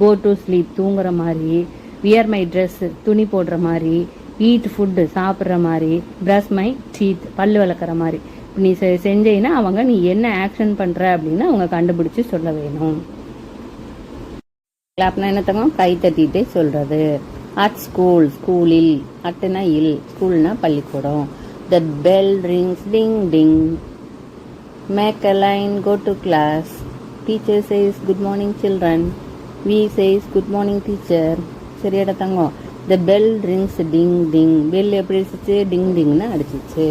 கோ டு ஸ்லீப், தூங்குற மாதிரி. வியர் மை ட்ரெஸ், துணி போடுற மாதிரி. ஈட் ஃபுட்டு, சாப்பிட்ற மாதிரி. ப்ரஷ் மை டீத், பல்லு விளக்குற மாதிரி. நீ செஞ்சேன்னா அவங்க நீ என்ன ஆக்ஷன் பண்ணுற அப்படின்னு அவங்க கண்டுபிடிச்சி சொல்ல வேணும். கிளாப்னா என்ன தங்கம்? கை தட்டிகிட்டே சொல்கிறது. அட் ஸ்கூல், ஸ்கூலில். அட்டுனா இல், ஸ்கூல்னா பள்ளிக்கூடம். The bell rings, ding ding. Make a line, go to class. Teacher says, good morning children. We says, good morning teacher. சரியாடா Thangam. The bell rings, ding ding. Bell எப்படி அடிச்சிச்சு? டிங் டிங்னு அடிச்சிச்சு.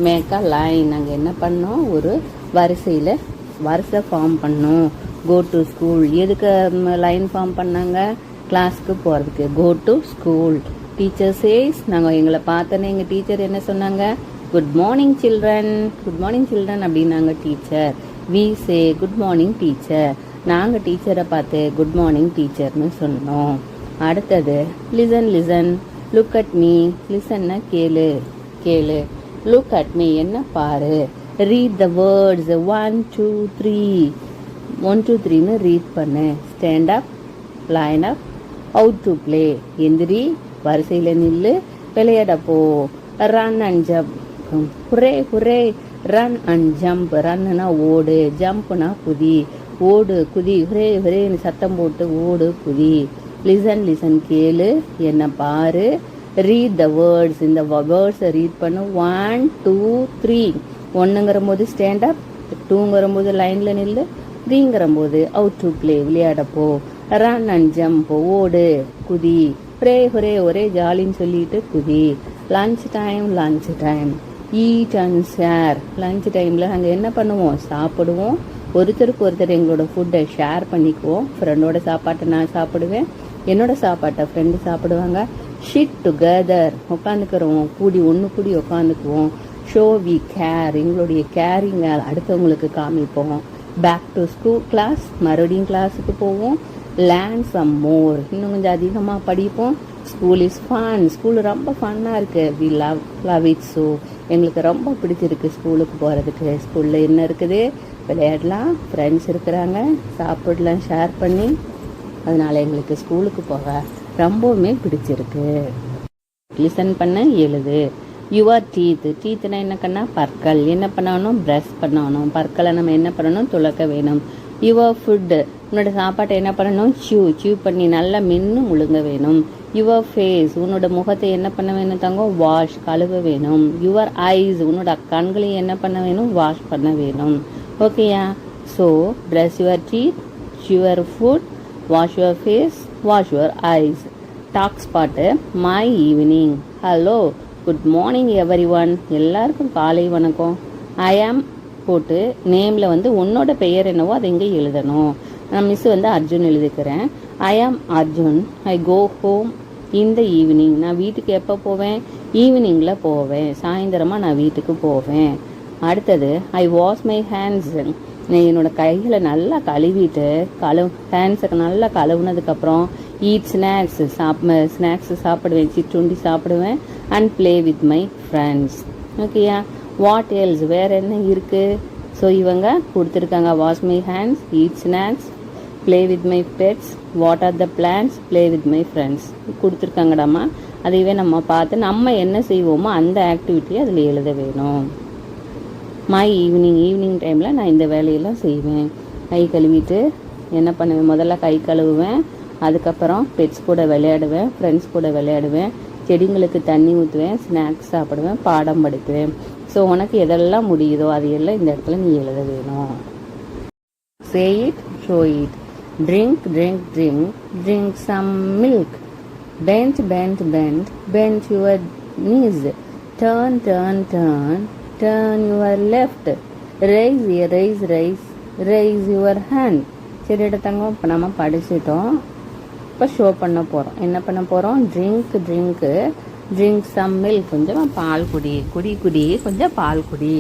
மேக் அ லைன், நாங்கள் என்ன பண்ணோம்? ஒரு வரிசை form பண்ணோம். Go to school. எதுக்கு line form பண்ணாங்க? கிளாஸ்க்கு போகிறதுக்கு. Go to school. Teacher says, நாங்கள் எங்களை பார்த்தோன்னே எங்கள் டீச்சர் என்ன சொன்னாங்க? Good morning children. Good morning children அப்படின்னாங்க teacher. We say good morning teacher. நாங்கள் டீச்சரை பார்த்து குட் மார்னிங் டீச்சர்னு சொன்னோம். அடுத்தது listen listen. Look at me. லிசன்னா கேளு கேளு. லுக் அட் மீ என்ன பாரு. Read the words 1 2 3. 1 2 3ன்னு ரீட் பண்ணு. Stand up, line up, out to play. எந்திரி, வரிசையில் நில்லு, விளையாட போ. Run and jump. Hurray hurray. Run and jump. ரன்னுனா ஓடு, ஜம்ப்னா குதி. ஓடு குதி, ஹுரே ஹுரேன்னு சத்தம் போட்டு ஓடு குதி. லிசன் லிசன் கேளு, என்ன பாரு. ரீட் த வேர்ட்ஸ், இந்த வேர்ட்ஸை ரீட் பண்ணு. 1 2 3. 1ங்கிற போது ஸ்டாண்ட் அப், 2ங்கிற போது லைனில் நில்லு, 3ங்கிற போது அவுட் டு பிளே விளையாடப்போ. ரன் அண்ட் ஜம்ப் ஓடு குதி. ஹுரே ஹுரே ஒரே ஜாலின்னு சொல்லிட்டு குதி. Lunch time lunch time. Eat and share. Lunch டைமில் நாங்கள் என்ன பண்ணுவோம்? சாப்பிடுவோம். ஒருத்தருக்கு ஒருத்தர் எங்களோட ஃபுட்டை ஷேர் பண்ணிக்குவோம். ஃப்ரெண்டோட சாப்பாட்டை நான் சாப்பிடுவேன், என்னோட சாப்பாட்டை ஃப்ரெண்டு சாப்பிடுவாங்க. Shit together. உட்காந்துக்கிறோம், கூடி ஒன்று கூடி உட்காந்துக்குவோம். Show we care. எங்களுடைய கேரிங்க அடுத்தவங்களுக்கு காமிப்போம். Back to school class. மறுபடியும் கிளாஸுக்கு போவோம். Learn some more. இன்னும் கொஞ்சம் அதிகமாக படிப்போம். School is fun. ஸ்கூல் ரொம்ப ஃபன்னாக இருக்குது. We love it. ஸோ எங்களுக்கு ரொம்ப பிடிச்சிருக்கு ஸ்கூலுக்கு போகிறதுக்கு. ஸ்கூலில் என்ன இருக்குது? விளையாடலாம், ஃப்ரெண்ட்ஸ் இருக்கிறாங்க, சாப்பிடலாம் ஷேர் பண்ணி. அதனால் எங்களுக்கு ஸ்கூலுக்கு போக ரொம்பவுமே பிடிச்சிருக்கு. லிசன் பண்ண, எழுது. Your teeth. டீத்னா என்ன கண்ணா? பற்கள். என்ன பண்ணணும்? ப்ரஷ் பண்ணணும். பற்களை நம்ம என்ன பண்ணணும்? துலக்க வேணும். Your food. உன்னோட சாப்பாட்டை என்ன பண்ணணும்? சூ பண்ணி நல்லா மென்று முழுங்க வேணும். Your face. உன்னோட முகத்தை என்ன பண்ண வேணும் தங்கம்? வாஷ், கழுவ வேணும். Your eyes. உன்னோட கண்களையும் என்ன பண்ண வேணும்? வாஷ் பண்ண வேணும். ஓகேயா? So brush your teeth, your food, wash your face, wash your eyes. Talk spot. My evening. Hello, good morning everyone. எல்லாருக்கும் காலை வணக்கம். ஐ ஆம் போட்டு நேமில் வந்து உன்னோட பெயர் என்னவோ அதை இங்கே எழுதணும். நான் மிஸ் வந்து அர்ஜுன் எழுதிக்கிறேன். I am Arjun. I go home in the evening. நான் வீட்டுக்கு எப்போ போவேன்? ஈவினிங்கில் போவேன். சாயந்தரமாக நான் வீட்டுக்கு போவேன். அடுத்தது ஐ வாஷ் மை ஹேண்ட்ஸ். என்னோட கைகளை நல்லா கழுவிட்டு ஹேண்ட்ஸுக்கு நல்லா கழுவுனதுக்கப்புறம் ஈட் ஸ்நாக்ஸ். ஸ்நாக்ஸ் சாப்பிடுவேன், சிற்றுண்டி சாப்பிடுவேன். And play with my friends. ஓகேயா? What else? வேறு என்ன இருக்குது? ஸோ இவங்க கொடுத்துருக்காங்க. Wash my hands, eat snacks, play with my pets, water the plants, play with my friends கொடுத்துருக்காங்கடாமா. அதையவே நம்ம பார்த்து நம்ம என்ன செய்வோமோ அந்த ஆக்டிவிட்டியை அதில் எழுத வேணும். மை ஈவினிங் டைமில் நான் இந்த வேலையெல்லாம் செய்வேன். கை கழுவிட்டு என்ன பண்ணுவேன்? முதல்ல கை கழுவுவேன். அதுக்கப்புறம் பெட்ஸ் கூட விளையாடுவேன், ஃப்ரெண்ட்ஸ் கூட விளையாடுவேன், செடிங்களுக்கு தண்ணி ஊற்றுவேன், ஸ்நாக்ஸ் சாப்பிடுவேன், பாடம் படிப்பேன். ஸோ உனக்கு எதெல்லாம் முடியுதோ அதையெல்லாம் இந்த இடத்துல நீ எழுத வேணும். Say it, show it. Drink drink drink, drink some milk. Bend bend bend, bend your knees. Turn turn turn, turn your left. raise raise raise, raise your hand. சரி எடுத்தாங்க. இப்போ நம்ம படிச்சிட்டோம். இப்போ ஷோ பண்ண போகிறோம். என்ன பண்ண போகிறோம்? Drink drink, drink some milk. கொஞ்சமாக பால் குடி, குடி குடி கொஞ்சம் பால் குடி.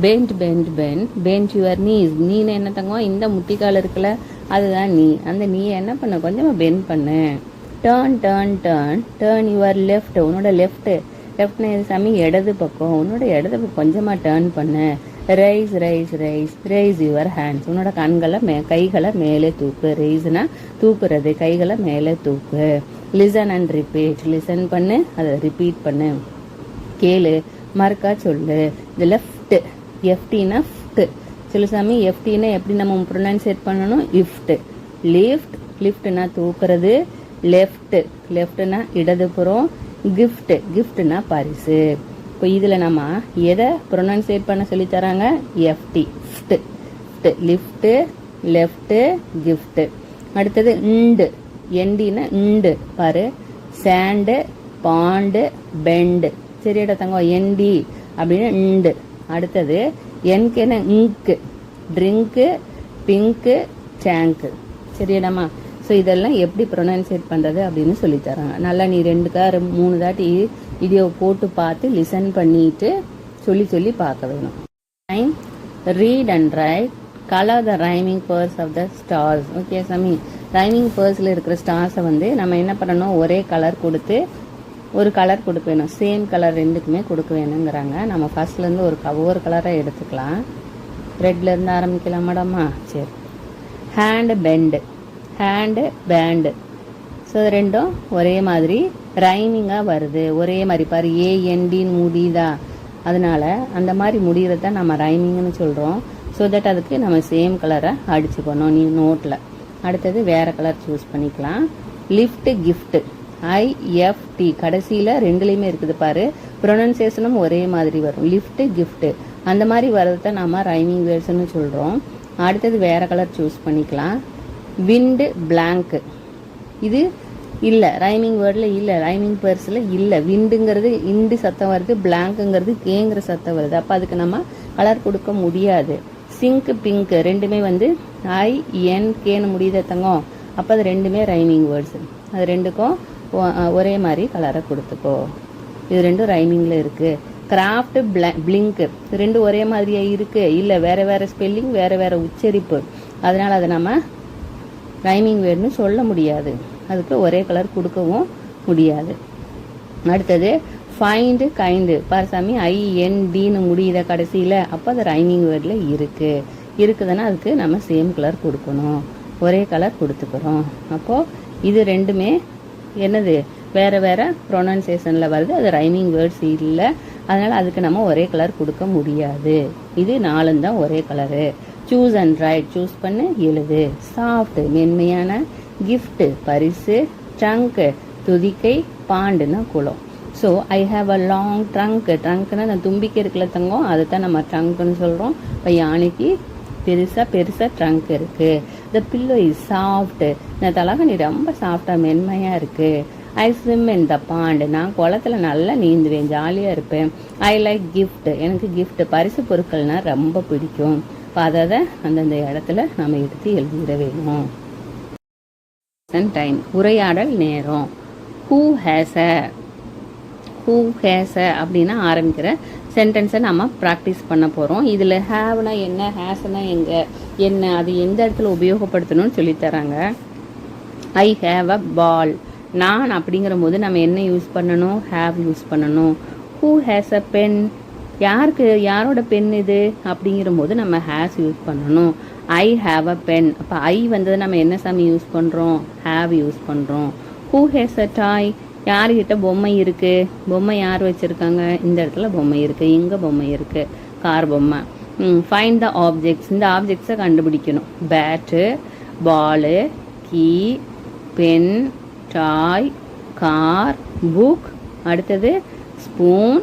Bend bend bend, bend your knees. நீன்னு என்ன தங்கம்? இந்த முட்டிக்கால் இருக்குல்ல, அதுதான் நீ. அந்த நீ என்ன பண்ண? கொஞ்சமாக பெண்ட் பண்ணு. Turn turn turn, turn your left. உன்னோட லெஃப்ட்டு சாமி இடது பக்கம். உன்னோட இடது பக்கம் கொஞ்சமாக டேர்ன் பண்ணு. Rice rice rice, raise your hands. உன்னோட கைகளை மேலே தூக்கு. ரைஸ்னா தூக்குறது, கைகளை மேலே தூக்கு. Listen and repeat. லிசன் பண்ணு, அதை ரிப்பீட் பண்ணு. கேளு, மறுக்கா சொல்லு. இந்த லெஃப்ட், எஃப்டினா ஃப்ட். சில சாமி எஃப்டினா எப்படி நம்ம ப்ரொனன்சியேட் பண்ணணும்? இஃப்ட். லிஃப்ட், லிஃப்ட்னா தூக்குறது. லெஃப்ட், லெஃப்ட்னா இடதுபுறம். கிஃப்ட், கிஃப்ட்னா பரிசு. இப்போ இதில் நம்ம எதை ப்ரொனன்சியேட் பண்ண சொல்லி தராங்க? எஃப்டி, ஃப்ட், லிஃப்ட்டு, லெஃப்ட்டு, கிஃப்ட்டு. அடுத்தது இண்டு, எண்டினா இண்டு பாரு. Sand, pond, bend. சரியாடா தங்கம்? என்டி அப்படின்னா இண்டு. அடுத்தது என்கேன இங்கு, ட்ரிங்க்கு, பிங்க்கு, டேங்க். சரியாடாமா? ஸோ இதெல்லாம் எப்படி ப்ரொனன்சியேட் பண்ணுறது அப்படின்னு சொல்லித்தராங்க. நல்லா நீ 2-3 தாட்டி வீடியோ போட்டு பார்த்து லிசன் பண்ணிட்டு சொல்லி சொல்லி பார்க்க வேணும். Time read and write colour the rhyming pairs of the stars. Okay சாமி? ரைமிங் பேர்ஸில் இருக்கிற ஸ்டார்ஸை வந்து நம்ம என்ன பண்ணணும், ஒரே கலர் கொடுத்து ஒரு கலர் கொடுக்க வேணும். சேம் கலர் ரெண்டுக்குமே கொடுக்க வேணுங்கிறாங்க. நம்ம ஃபர்ஸ்ட்லேருந்து ஒவ்வொரு கலரை எடுத்துக்கலாம். ரெட்லேருந்து ஆரம்பிக்கலாம் மேடம்மா? சரி. Hand bend, hand band. So ரெண்டும் ஒரே மாதிரி ரைமிங்காக வருது. ஒரே மாதிரி பாரு, ஏஎன்டின்னு முடியுதா, அதனால அந்த மாதிரி முடிகிறத நம்ம ரைமிங்னு சொல்கிறோம். ஸோ தட் அதுக்கு நம்ம சேம் கலரை அடிச்சுக்கணும் நீ நோட்டில். அடுத்தது வேறு கலர் சூஸ் பண்ணிக்கலாம். லிஃப்ட் கிஃப்ட், IFT கடைசியில் ரெண்டுலேயுமே இருக்குது பாரு. ப்ரொனன்சியேஷனும் ஒரே மாதிரி வரும். லிஃப்ட் கிஃப்ட் அந்த மாதிரி வர்றத நம்ம ரைமிங் வேர்ட்ஸ்னு சொல்கிறோம். அடுத்தது வேறு கலர் சூஸ் பண்ணிக்கலாம். விண்டு பிளாங்க், இது இல்லை ரைமிங் வேர்டில் இல்லை, ரைமிங் பேர்ஸில் இல்லை. விண்டுங்கிறது இண்டு சத்தம் வருது, பிளாங்க்குங்கிறது கேங்கிற சத்தம் வருது. அப்போ அதுக்கு நம்ம கலர் கொடுக்க முடியாது. சிங்க் பிங்க் ரெண்டுமே வந்து INKன்னு முடியுத தங்கம். அப்போ அது ரெண்டுமே ரைமிங் வேர்ட்ஸ். அது ரெண்டுக்கும் ஒரே மாதிரி கலரை கொடுத்துக்கோ. இது ரெண்டும் ரைமிங்கில் இருக்குது. கிராஃப்ட் பிளிங்க் ரெண்டும் ஒரே மாதிரியாக இருக்குது, இல்லை வேறு வேறு ஸ்பெல்லிங், வேறு வேறு உச்சரிப்பு. அதனால் அதை நம்ம ரைமிங் வேர்டுன்னு சொல்ல முடியாது. அதுக்கு ஒரே கலர் கொடுக்கவும் முடியாது. அடுத்தது ஃபைண்டு கைண்டு பாரசாமி, INDன்னு முடியுத கடைசியில். அப்போ அது ரைமிங் வேர்டில் இருக்குதுன்னா அதுக்கு நம்ம சேம் கலர் கொடுக்கணும். ஒரே கலர் கொடுத்துக்கிறோம். அப்போது இது ரெண்டுமே என்னது, வேறு வேறு ப்ரொனன்சியேஷனில் வருது. அது ரைமிங் வேர்ட்ஸ் இல்லை, அதனால் அதுக்கு நம்ம ஒரே கலர் கொடுக்க முடியாது. இது 4 தான் ஒரே colour. Choose and right, choose பண்ணு எழுது. சாஃப்ட் மென்மையான, கிஃப்ட் பரிசு, ட்ரங்க் துதிக்கை, பாண்டுன்னா குளம். So I have a long trunk. ட்ரங்க்னா அந்த தும்பிக்கை இருக்குல்ல தங்கம், அதை தான் நம்ம ட்ரங்க்னு சொல்கிறோம். இப்போ யானைக்கு பெருசாக ட்ரங்க் இருக்குது. த பில்லோ இஸ் சாஃப்ட், இந்த தலகாணி ரொம்ப சாஃப்டாக மென்மையாக இருக்குது. ஐ ஸ்விம் இன் த பாண்ட், நான் குளத்துல நல்லா நீந்துவேன், ஜாலியாக இருப்பேன். ஐ லைக் கிஃப்ட், எனக்கு கிஃப்ட் பரிசு பொருட்கள்னால் ரொம்ப பிடிக்கும். இப்போ அதை அந்தந்த இடத்துல நம்ம எடுத்து எழுதிட வேணும். டைம் உரையாடல் நேரம். ஹூ ஹேஸ் அ அப்படின்னா ஆரம்பிக்கிற சென்டென்ஸை நம்ம ப்ராக்டிஸ் பண்ண போகிறோம். இதில் ஹேவ்னா என்ன, ஹேஸ்னா என்ன, அது எந்த இடத்துல உபயோகப்படுத்தணும்னு சொல்லித்தராங்க. ஐ ஹேவ் அ பால், நான் அப்படிங்கிற போது நம்ம என்ன யூஸ் பண்ணணும், ஹேவ் யூஸ் பண்ணணும். ஹூ ஹேஸ் அ பென், யாரோட பென் இது அப்படிங்கிற போது நம்ம ஹேஸ் யூஸ் பண்ணணும். ஐ ஹேவ் அ பென், அப்போ ஐ வந்தது நம்ம என்ன சாமி யூஸ் பண்ணுறோம், ஹேவ் யூஸ் பண்ணுறோம். ஹூ ஹேஸ் அ டாய், யார்கிட்ட பொம்மை இருக்குது, பொம்மை யார் வச்சுருக்காங்க, இந்த இடத்துல பொம்மை இருக்குது, இங்கே பொம்மை இருக்குது, கார் பொம்மை. ஃபைண்ட் த ஆப்ஜெக்ட்ஸ், இந்த ஆப்ஜெக்ட்ஸை கண்டுபிடிக்கணும். பேட்டு, பாலு, கீ, பென், டாய், கார், புக், அடுத்தது ஸ்பூன்,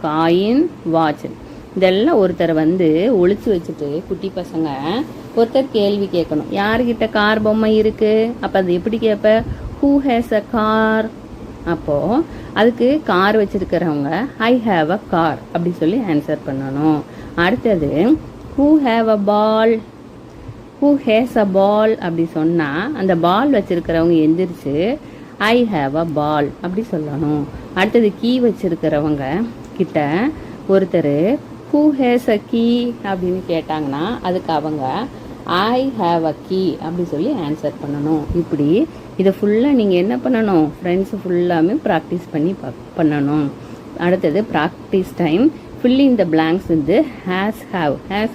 காயின், வாட்ச். இதெல்லாம் ஒருத்தர் வந்து ஒழிச்சு வச்சுட்டு குட்டி பசங்க ஒருத்தர் கேள்வி கேட்கணும். யார்கிட்ட கார் பொம்மை இருக்குது, அப்போ அது எப்படி கேட்ப, ஹூ ஹேஸ் அ கார். அப்போது அதுக்கு கார் வச்சுருக்கிறவங்க ஐ ஹாவ் அ கார் அப்படி சொல்லி ஆன்சர் பண்ணணும். அடுத்தது who have a ball, who has a ball அப்படி சொன்னால் அந்த பால் வச்சுருக்கிறவங்க எந்திரிச்சு ஐ ஹாவ் அ பால் அப்படி சொல்லணும். அடுத்தது கீ வச்சுருக்கிறவங்க கிட்ட ஒருத்தர் ஹூ ஹேஸ் அ கீ அப்படின்னு கேட்டாங்கன்னா அதுக்கு அவங்க ஐ ஹாவ் அ கீ அப்படி சொல்லி ஆன்சர் பண்ணணும். இப்படி இதை ஃபுல்லாக நீங்கள் என்ன பண்ணணும், ஃப்ரெண்ட்ஸு ஃபுல்லாமே ப்ராக்டிஸ் பண்ணி பண்ணணும். அடுத்தது practice time. Filling the blanks வந்து ஹேஸ்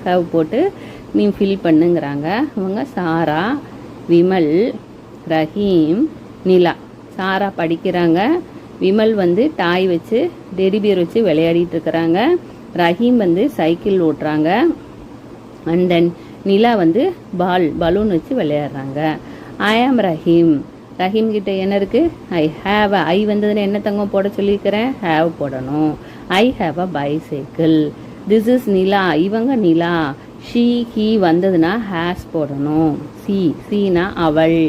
ஹேவ் போட்டு நீ ஃபில் பண்ணுங்கிறாங்க. அவங்க சாரா, விமல், ரஹீம், நிலா. சாரா படிக்கிறாங்க, விமல் வந்து டாய் வச்சு டெரிபியர் வச்சு விளையாடிட்டு இருக்கிறாங்க, ரஹீம் வந்து சைக்கிள் ஓட்டுறாங்க, அண்ட் தென் நிலா வந்து பலூன் வச்சு விளையாடுறாங்க. ஐ ஆம் ரஹீம், ரஹீம் கிட்ட என்ன இருக்குது, ஐ ஹாவ் ஐ வந்ததுன்னு என்ன தங்கம் போட சொல்லியிருக்கிறேன், ஹேவ் போடணும். I have a bicycle. This is Nila, இவங்க நிலா. ஷீ ஹீ வந்ததுன்னா ஹேஸ் போடணும். சீனா அவள்,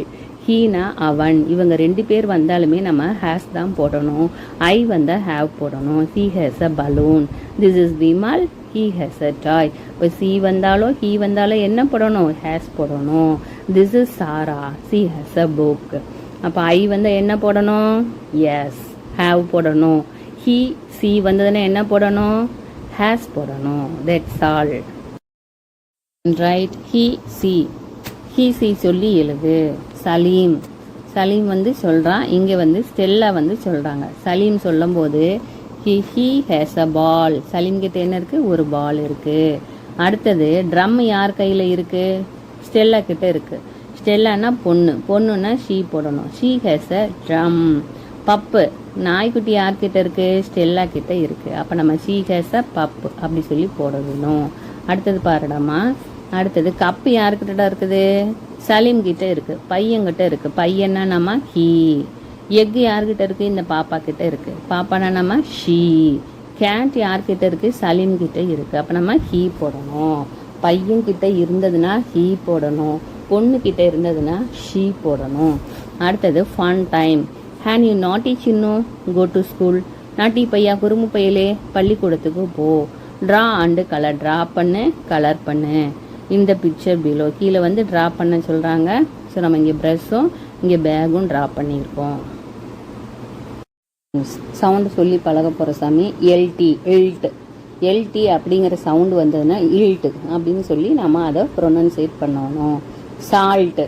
ஹீனா அவன். இவங்க 2 பேர் வந்தாலுமே நம்ம ஹேஸ் தான் போடணும். ஐ வந்தால் ஹேவ் போடணும். He has a balloon. This is Vimal. He has a toy. இப்போ சி வந்தாலோ ஹீ வந்தாலோ என்ன போடணும்? ஹேஸ் போடணும். This is Sarah. She has a book. அப்போ ஐ வந்தால் என்ன போடணும்? எஸ் ஹேவ் போடணும். ஹீ சி வந்ததுன்னா என்ன போடணும்? ஹேஸ் போடணும். That's all. Right. He she சொல்லி எழுது. சலீம் வந்து சொல்கிறான். இங்கே வந்து ஸ்டெல்லா வந்து சொல்கிறாங்க. சலீம் சொல்லும் போது ஹீ ஹேஸ் அ பால். சலீம் கிட்ட என்ன இருக்குது? ஒரு பால் இருக்குது. அடுத்தது ட்ரம் யார் கையில் இருக்குது? ஸ்டெல்லா கிட்ட இருக்குது. ஸ்டெல்லானா பொண்ணுன்னா ஷீ போடணும். She has a drum. Pappu நாய்க்குட்டி யார்கிட்ட இருக்குது? ஸ்டெல்லா கிட்ட இருக்குது. அப்போ நம்ம ஷீ ஹேஸ் அ பப்பு அப்படி சொல்லி போடணும். அடுத்தது பாருடாமா. அடுத்தது கப்பு யாருக்கிட்ட இருக்குது? சலீம் கிட்ட இருக்கு. பையன்கிட்ட இருக்கு. பையன்னா நம்ம ஹீ. எக் யார்கிட்ட இருக்கு? இந்த பாப்பா கிட்ட இருக்கு. பாப்பானா நம்ம ஷீ. கேட் யார்கிட்ட இருக்கு? சலீம் கிட்ட இருக்கு. அப்ப நம்ம ஹீ போடணும். பையன் கிட்ட இருந்ததுன்னா ஹீ போடணும். பொண்ணு கிட்ட இருந்ததுன்னா ஷீ போடணும். அடுத்தது ஃபன் டைம். ஹேன் யூ நாட்டி சின்னு கோ டு ஸ்கூல். நாட்டி பையா குறும்பு பையலே பள்ளிக்கூடத்துக்கு போ. Draw and colour. ட்ரா பண்ணு கலர் பண்ணு. இந்த பிக்சர் பிலோ. கீழே வந்து ட்ரா பண்ண சொல்கிறாங்க. ஸோ நம்ம இங்கே ப்ரெஷ்ஷும் இங்கே பேக்கும் ட்ரா பண்ணியிருக்கோம். சவுண்டு சொல்லி பழக போகிற சாமி. எல்டி அப்படிங்கிற சவுண்டு வந்ததுன்னா இல்ட்டு அப்படின்னு சொல்லி நம்ம அதை ப்ரொனன்சியேட் பண்ணணும். சால்ட்டு,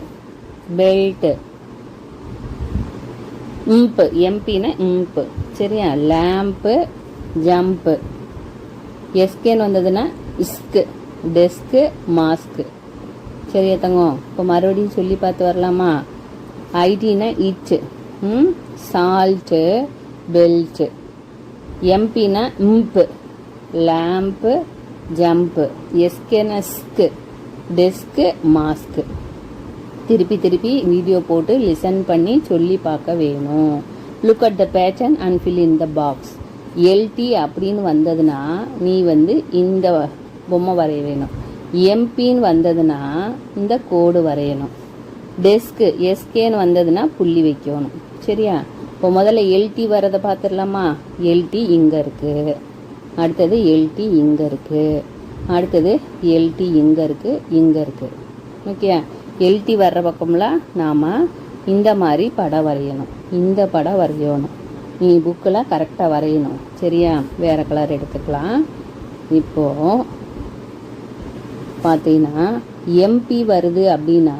பெல்ட்டு, எம்பின்னா இம்பு. சரியா? Lamp, jump. எஸ்கேன்னு வந்ததுன்னா இஸ்கு. Desk, mask. சரியா தங்கம்? இப்போ மறுபடியும் சொல்லி பார்த்து வரலாமா? ஐடினா இச்சு. Salt, belt. எம்பினா இம்பு, லேம்ப்பு, ஜம்ப்பு. எஸ்கேனா ஸ்கு, டெஸ்க்கு, மாஸ்க்கு. திருப்பி வீடியோ போட்டு லிசன் பண்ணி சொல்லி பார்க்க வேணும். Look at the pattern and fill in the box. L T அப்படின்னு வந்ததுன்னா நீ வந்து இந்த பொம்மை வரைய வேணும். எம்பின்னு வந்ததுன்னா இந்த கோடு வரையணும். டெஸ்க்கு எஸ்கேன்னு வந்ததுன்னா புள்ளி வைக்கணும். சரியா? இப்போ முதல்ல எல்டி வரதை பார்த்துடலாமா? எல்டி இங்கே இருக்குது. அடுத்தது எல்டி இங்கே இருக்குது. அடுத்தது எல்டி இங்கே இருக்குது. ஓகே? எல்டி வர்ற பக்கம்லாம் நாம் இந்த மாதிரி படம் வரையணும். இந்த படம் வரையணும். நீ புக்கெலாம் கரெக்டாக வரையணும். சரியா? வேறு கலர் எடுத்துக்கலாம். இப்போது பார்த்தீங்கன்னா எம்பி வருது அப்படின்னா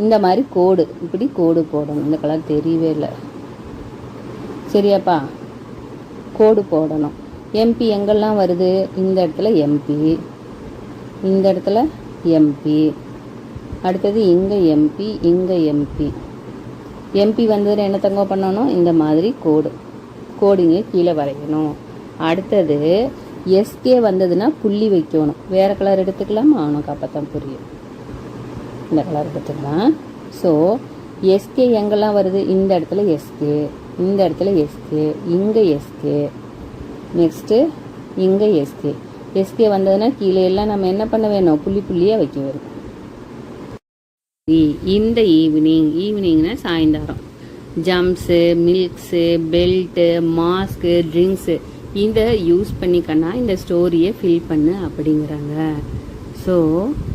இந்த மாதிரி கோடு, இப்படி கோடு போடணும். இந்த கலர் தெரியவே இல்லை. சரியாப்பா? கோடு போடணும். எம்பி எங்கெல்லாம் வருது? இந்த இடத்துல எம்பி, இந்த இடத்துல எம்பி, அடுத்தது இங்கே எம்பி, இங்கே எம்பி. எம்பி வந்ததுன்னு என்ன தங்க பண்ணணும்? இந்த மாதிரி கோடிங்க கீழே வரையணும். அடுத்தது எஸ்கே வந்ததுன்னா புள்ளி வைக்கணும். வேறு கலர் எடுத்துக்கலாமா? உனக்கு அப்போ தான் புரியும். இந்த கலர் எடுத்துக்கலாம். ஸோ எஸ்கே எங்கெல்லாம் வருது? இந்த இடத்துல எஸ்கே, இந்த இடத்துல எஸ்கே, இங்கே எஸ்கே, நெக்ஸ்ட்டு இங்கே எஸ்கே. எஸ்கே வந்ததுன்னா கீழே எல்லாம் நம்ம என்ன பண்ண வேணும்? புள்ளியாக வைக்க வேணும். இந்த ஈவினிங்னா சாயந்தரம். ஜம்ப்ஸு, மில்க்ஸு, பெல்ட்டு, மாஸ்க்கு, ட்ரிங்க்ஸு இதை யூஸ் பண்ணிக்கன்னா இந்த ஸ்டோரியை ஃபில் பண்ணு அப்படிங்கிறாங்க. ஸோ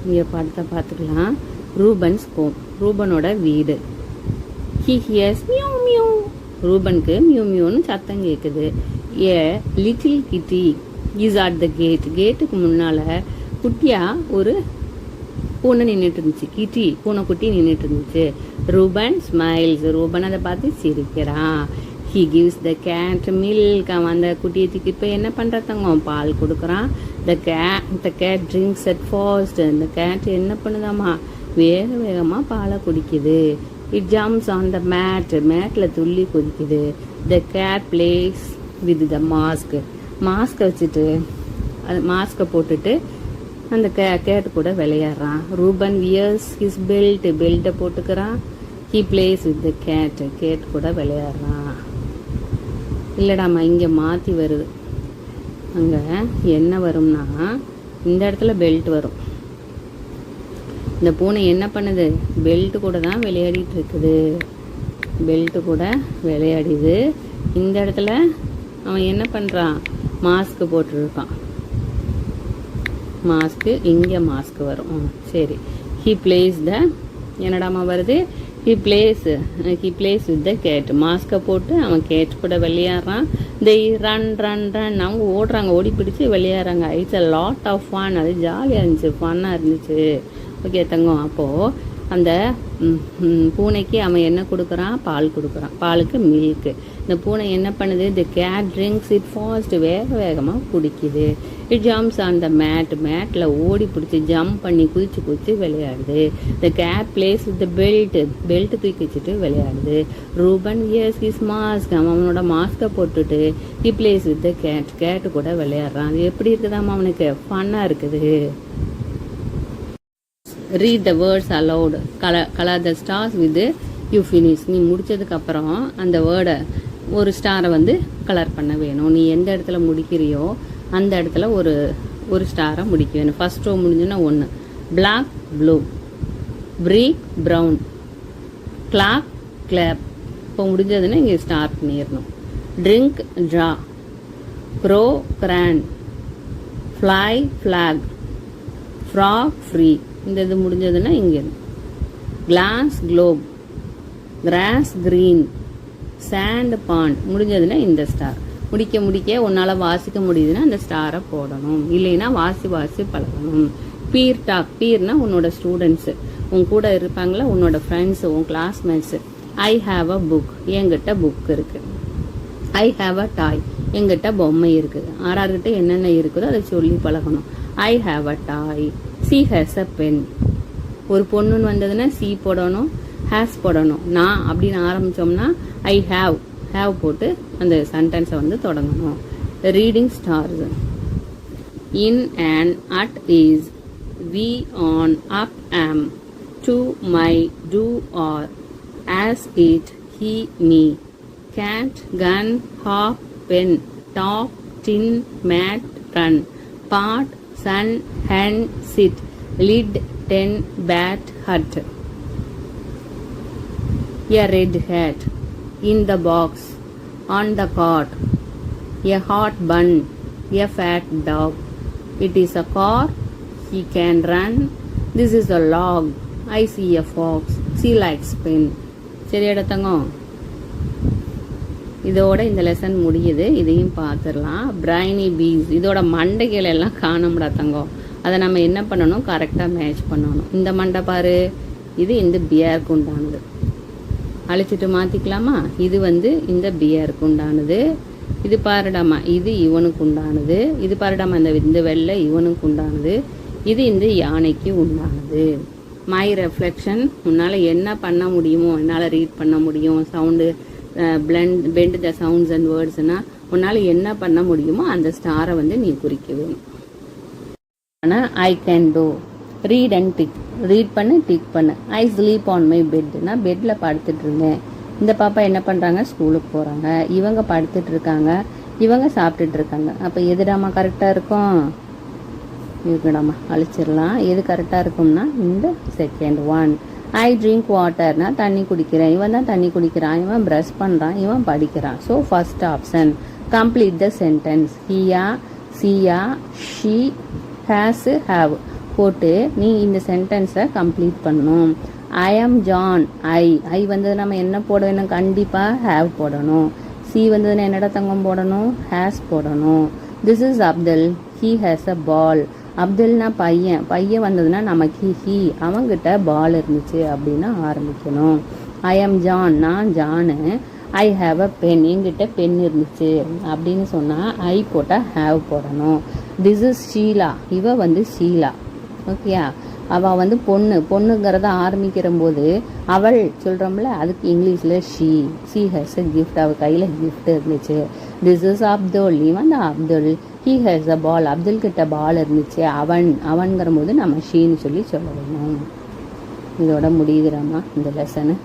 இங்கே படத்தை பார்த்துக்கலாம். Ruben's home. ரூபனோட வீடு. He hears mew mew. ரூபனுக்கு மியூ மியூன்னு சத்தம் கேட்குது. A little kitty is at the gate. கேட்டுக்கு முன்னால் குட்டியாக ஒரு பூனை நின்றுட்டு இருந்துச்சு. கிட்டி பூனைக்குட்டி நின்றுட்டு இருந்துச்சு. ரூபன் ஸ்மைல்ஸ். ரூபன் அதை பார்த்து சிரிக்கிறான். He gives the cat milk. அவன் அந்த குட்டியை தூக்கி இப்போ என்ன பண்ணுறதாங்க? பால் கொடுக்குறான். The cat drinks at fast. அந்த கேட் என்ன பண்ணுதாம்மா? வேகமாக பாலை குடிக்குது. இட் ஜம்ப்ஸ் ஆன் த மேட்டில் துள்ளி குதிக்குது. த கேட் பிளேஸ் வித் த மாஸ்கை வச்சுட்டு அது மாஸ்கை போட்டுட்டு அந்த கேட்டு கூட விளையாடுறான். ரூபன் வியர்ஸ் ஹிஸ் பெல்ட்டை போட்டுக்கிறான். He plays with the cat கூட விளையாடுறான். இல்லைடாம்மா இங்கே மாற்றி வருது. அங்கே என்ன வரும்னா இந்த இடத்துல பெல்ட் வரும். இந்த பூனை என்ன பண்ணுது? பெல்ட் கூட தான் விளையாடிட்டு இருக்குது. பெல்ட் கூட விளையாடிது. இந்த இடத்துல அவன் என்ன பண்ணுறான்? மாஸ்க் போட்டுருக்கான். மாஸ்க்கு, இங்கே மாஸ்க் வரும். சரி, ஹி பிளேஸ் த, என்னடாமா வருது? He plays with the cat. மாஸ்கை போட்டு அவன் கேட் கூட விளையாடுறான். ரன் ரன் ரன், அவங்க ஓடுறாங்க, ஓடி பிடிச்சி விளையாடுறாங்க. It's a lot of fun. அது ஜாலியாக இருந்துச்சு, ஃபன்னாக இருந்துச்சு. ஓகே தங்கம். அப்போது அந்த பூனைக்கு அவன் என்ன கொடுக்குறான்? பால் கொடுக்குறான். பாலுக்கு மில்க்கு. இந்த பூனை என்ன பண்ணுது? தி கேட் ட்ரிங்க்ஸ் இட் ஃபாஸ்ட். வேகமாக குடிக்குது. இட் ஜம்ப்ஸ் ஆன் த மேட்டில் ஓடி பிடிச்சி ஜம்ப் பண்ணி குதிச்சு விளையாடுது. The cat plays with the belt தூக்கி வச்சுட்டு விளையாடுது. Ruben wears his mask. அவனோட மாஸ்கை போட்டுட்டு ஹி பிளேஸ் வித் த கேட்டு கூட விளையாடுறான். அது எப்படி இருக்குதாம்மா அவனுக்கு? ஃபன்னாக இருக்குது. Read the words allowed. Colour the stars with you finish. நீ முடிச்சதுக்கப்புறம் அந்த வேர்டை, ஒரு ஸ்டாரை வந்து கலர் பண்ண வேணும். நீ எந்த இடத்துல முடிக்கிறியோ அந்த இடத்துல ஒரு ஸ்டாரை முடிக்க வேணும். ஃபர்ஸ்ட் ரோ முடிஞ்சுன்னா 1, black blue, brick brown, clock clap. இப்போ முடிஞ்சதுன்னா இங்கே ஸ்டார் பண்ணிடணும். Drink draw, crow grand, fly flag, frog free. இந்த இது முடிஞ்சதுன்னா இங்கே glass globe, cross green, sand pond. முடிஞ்சதுன்னா இந்த ஸ்டார். முடிக்க உன்னால் வாசிக்க முடியுதுன்னா அந்த ஸ்டாரை போடணும். இல்லைன்னா வாசி பழகணும். Beer talk. பீர்னா உன்னோட ஸ்டூடெண்ட்ஸு, உன் கூட இருப்பாங்களா, உன்னோட ஃப்ரெண்ட்ஸு, உன் கிளாஸ்மேட்ஸு. I have a book. என்கிட்ட புக் இருக்குது. I have a toy. என்கிட்ட பொம்மை இருக்குது. ஆறார்கிட்ட என்னென்ன இருக்குதோ அதை சொல்லி பழகணும். I have a toy. She has a pen. ஒரு பொண்ணுன்னு வந்ததுன்னா சி போடணும், ஹேஸ் போடணும். நான் அப்படின்னு ஆரம்பித்தோம்னா ஐ ஹாவ் போட்டு அந்த சென்டென்ஸை வந்து தொடங்கணும். Reading stars. In and at is, we on up am, to my do are, as it he me, cat gun hop pen, top tin mat run, pot sun hen sit, lid ten bat hut, a red hat, in the box, on the cot, a hot bun, a fat dog, it is a car, he can run, this is a log, I see a fox, she likes pen. சரியாடா தங்கம்? இதோட இந்த lesson முடியுது. இதையும் பார்த்துடலாம். Brainy bees. இதோட மண்டைகள் எல்லாம் காணமுடா தங்கம். அதை நம்ம என்ன பண்ணணும்? கரெக்டாக மேட்ச் பண்ணணும். இந்த மண்டை பாரு, இது இந்த பியருக்கு உண்டானது. அழிச்சிட்டு மாற்றிக்கலாமா? இது வந்து இந்த பியருக்கு உண்டானது. இது பாருடாமா, இது இவனுக்கு உண்டானது. இது பாருடாமா, இந்த வெள்ளை இவனுக்கு உண்டானது. இது இந்த யானைக்கு உண்டானது. My reflection. உன்னால் என்ன பண்ண முடியுமோ, என்னால் ரீட் பண்ண முடியும், sound blend the sounds and வேர்ட்ஸ்னா உன்னால் என்ன பண்ண முடியுமோ அந்த ஸ்டாரை வந்து நீ குறிக்க வேணும். ஆனால் I can do. Read and tick. Read பண்ணு, டிக் பண்ணு. I sleep on my bed. நான் பெட்டில் படுத்துட்டு இருந்தேன். இந்த பாப்பா என்ன பண்ணுறாங்க? ஸ்கூலுக்கு போகிறாங்க. இவங்க படுத்துட்டு இருக்காங்க, இவங்க சாப்பிட்டுட்டு இருக்காங்க. அப்போ எதுடாமா கரெக்டாக இருக்கும்? இருக்குடாமா, அழிச்சிடலாம். எது கரெக்டாக இருக்கும்னா இந்த செகண்ட் ஒன். ஐ ட்ரிங்க் வாட்டர்னா தண்ணி குடிக்கிறேன். இவன் தான் தண்ணி குடிக்கிறான், இவன் ப்ரஷ் பண்ணுறான், இவன் படிக்கிறான். So first option. Complete the sentence. ஹியா, chia, she, has, have போட்டு நீ இந்த சென்டென்ஸை கம்ப்ளீட் பண்ணணும். ஐ ஆம் ஜான். ஐ வந்தது நம்ம என்ன போட வேணும்? கண்டிப்பாக ஹாவ் போடணும். சி வந்ததுன்னா என்னடா தங்கம் போடணும்? ஹேஸ் போடணும். This is Abdul, he has a ball. அப்துல்னா பையன் வந்ததுன்னா நமக்கு ஹீ, அவங்கிட்ட பால் இருந்துச்சு அப்படின்னு ஆரம்பிக்கணும். ஐ ஆம் ஜான். நான் John. I have a pen. என்கிட்ட பென் இருந்துச்சு அப்படின்னு சொன்னால் ஐ போட்டால் ஹாவ் போடணும். This is Sheela. இவ வந்து ஷீலா. ஓகேயா? அவள் வந்து பொண்ணுங்கிறத ஆரம்பிக்கிற போது அவள் சொல்கிறோம்ல, அதுக்கு இங்கிலீஷில் ஷீ ஹேஸ் அ கிஃப்ட். அவள் கையில் கிஃப்ட் இருந்துச்சு. This is Abdul. இவன் தான் அப்துல். ஹீ ஹேஸ் அ பால். அப்துல் கிட்ட பால் இருந்துச்சு. அவன்கிற போது நம்ம ஷீன்னு சொல்லி சொல்ல வேணும். இதோட முடியுதுடாமா இந்த லெசனு.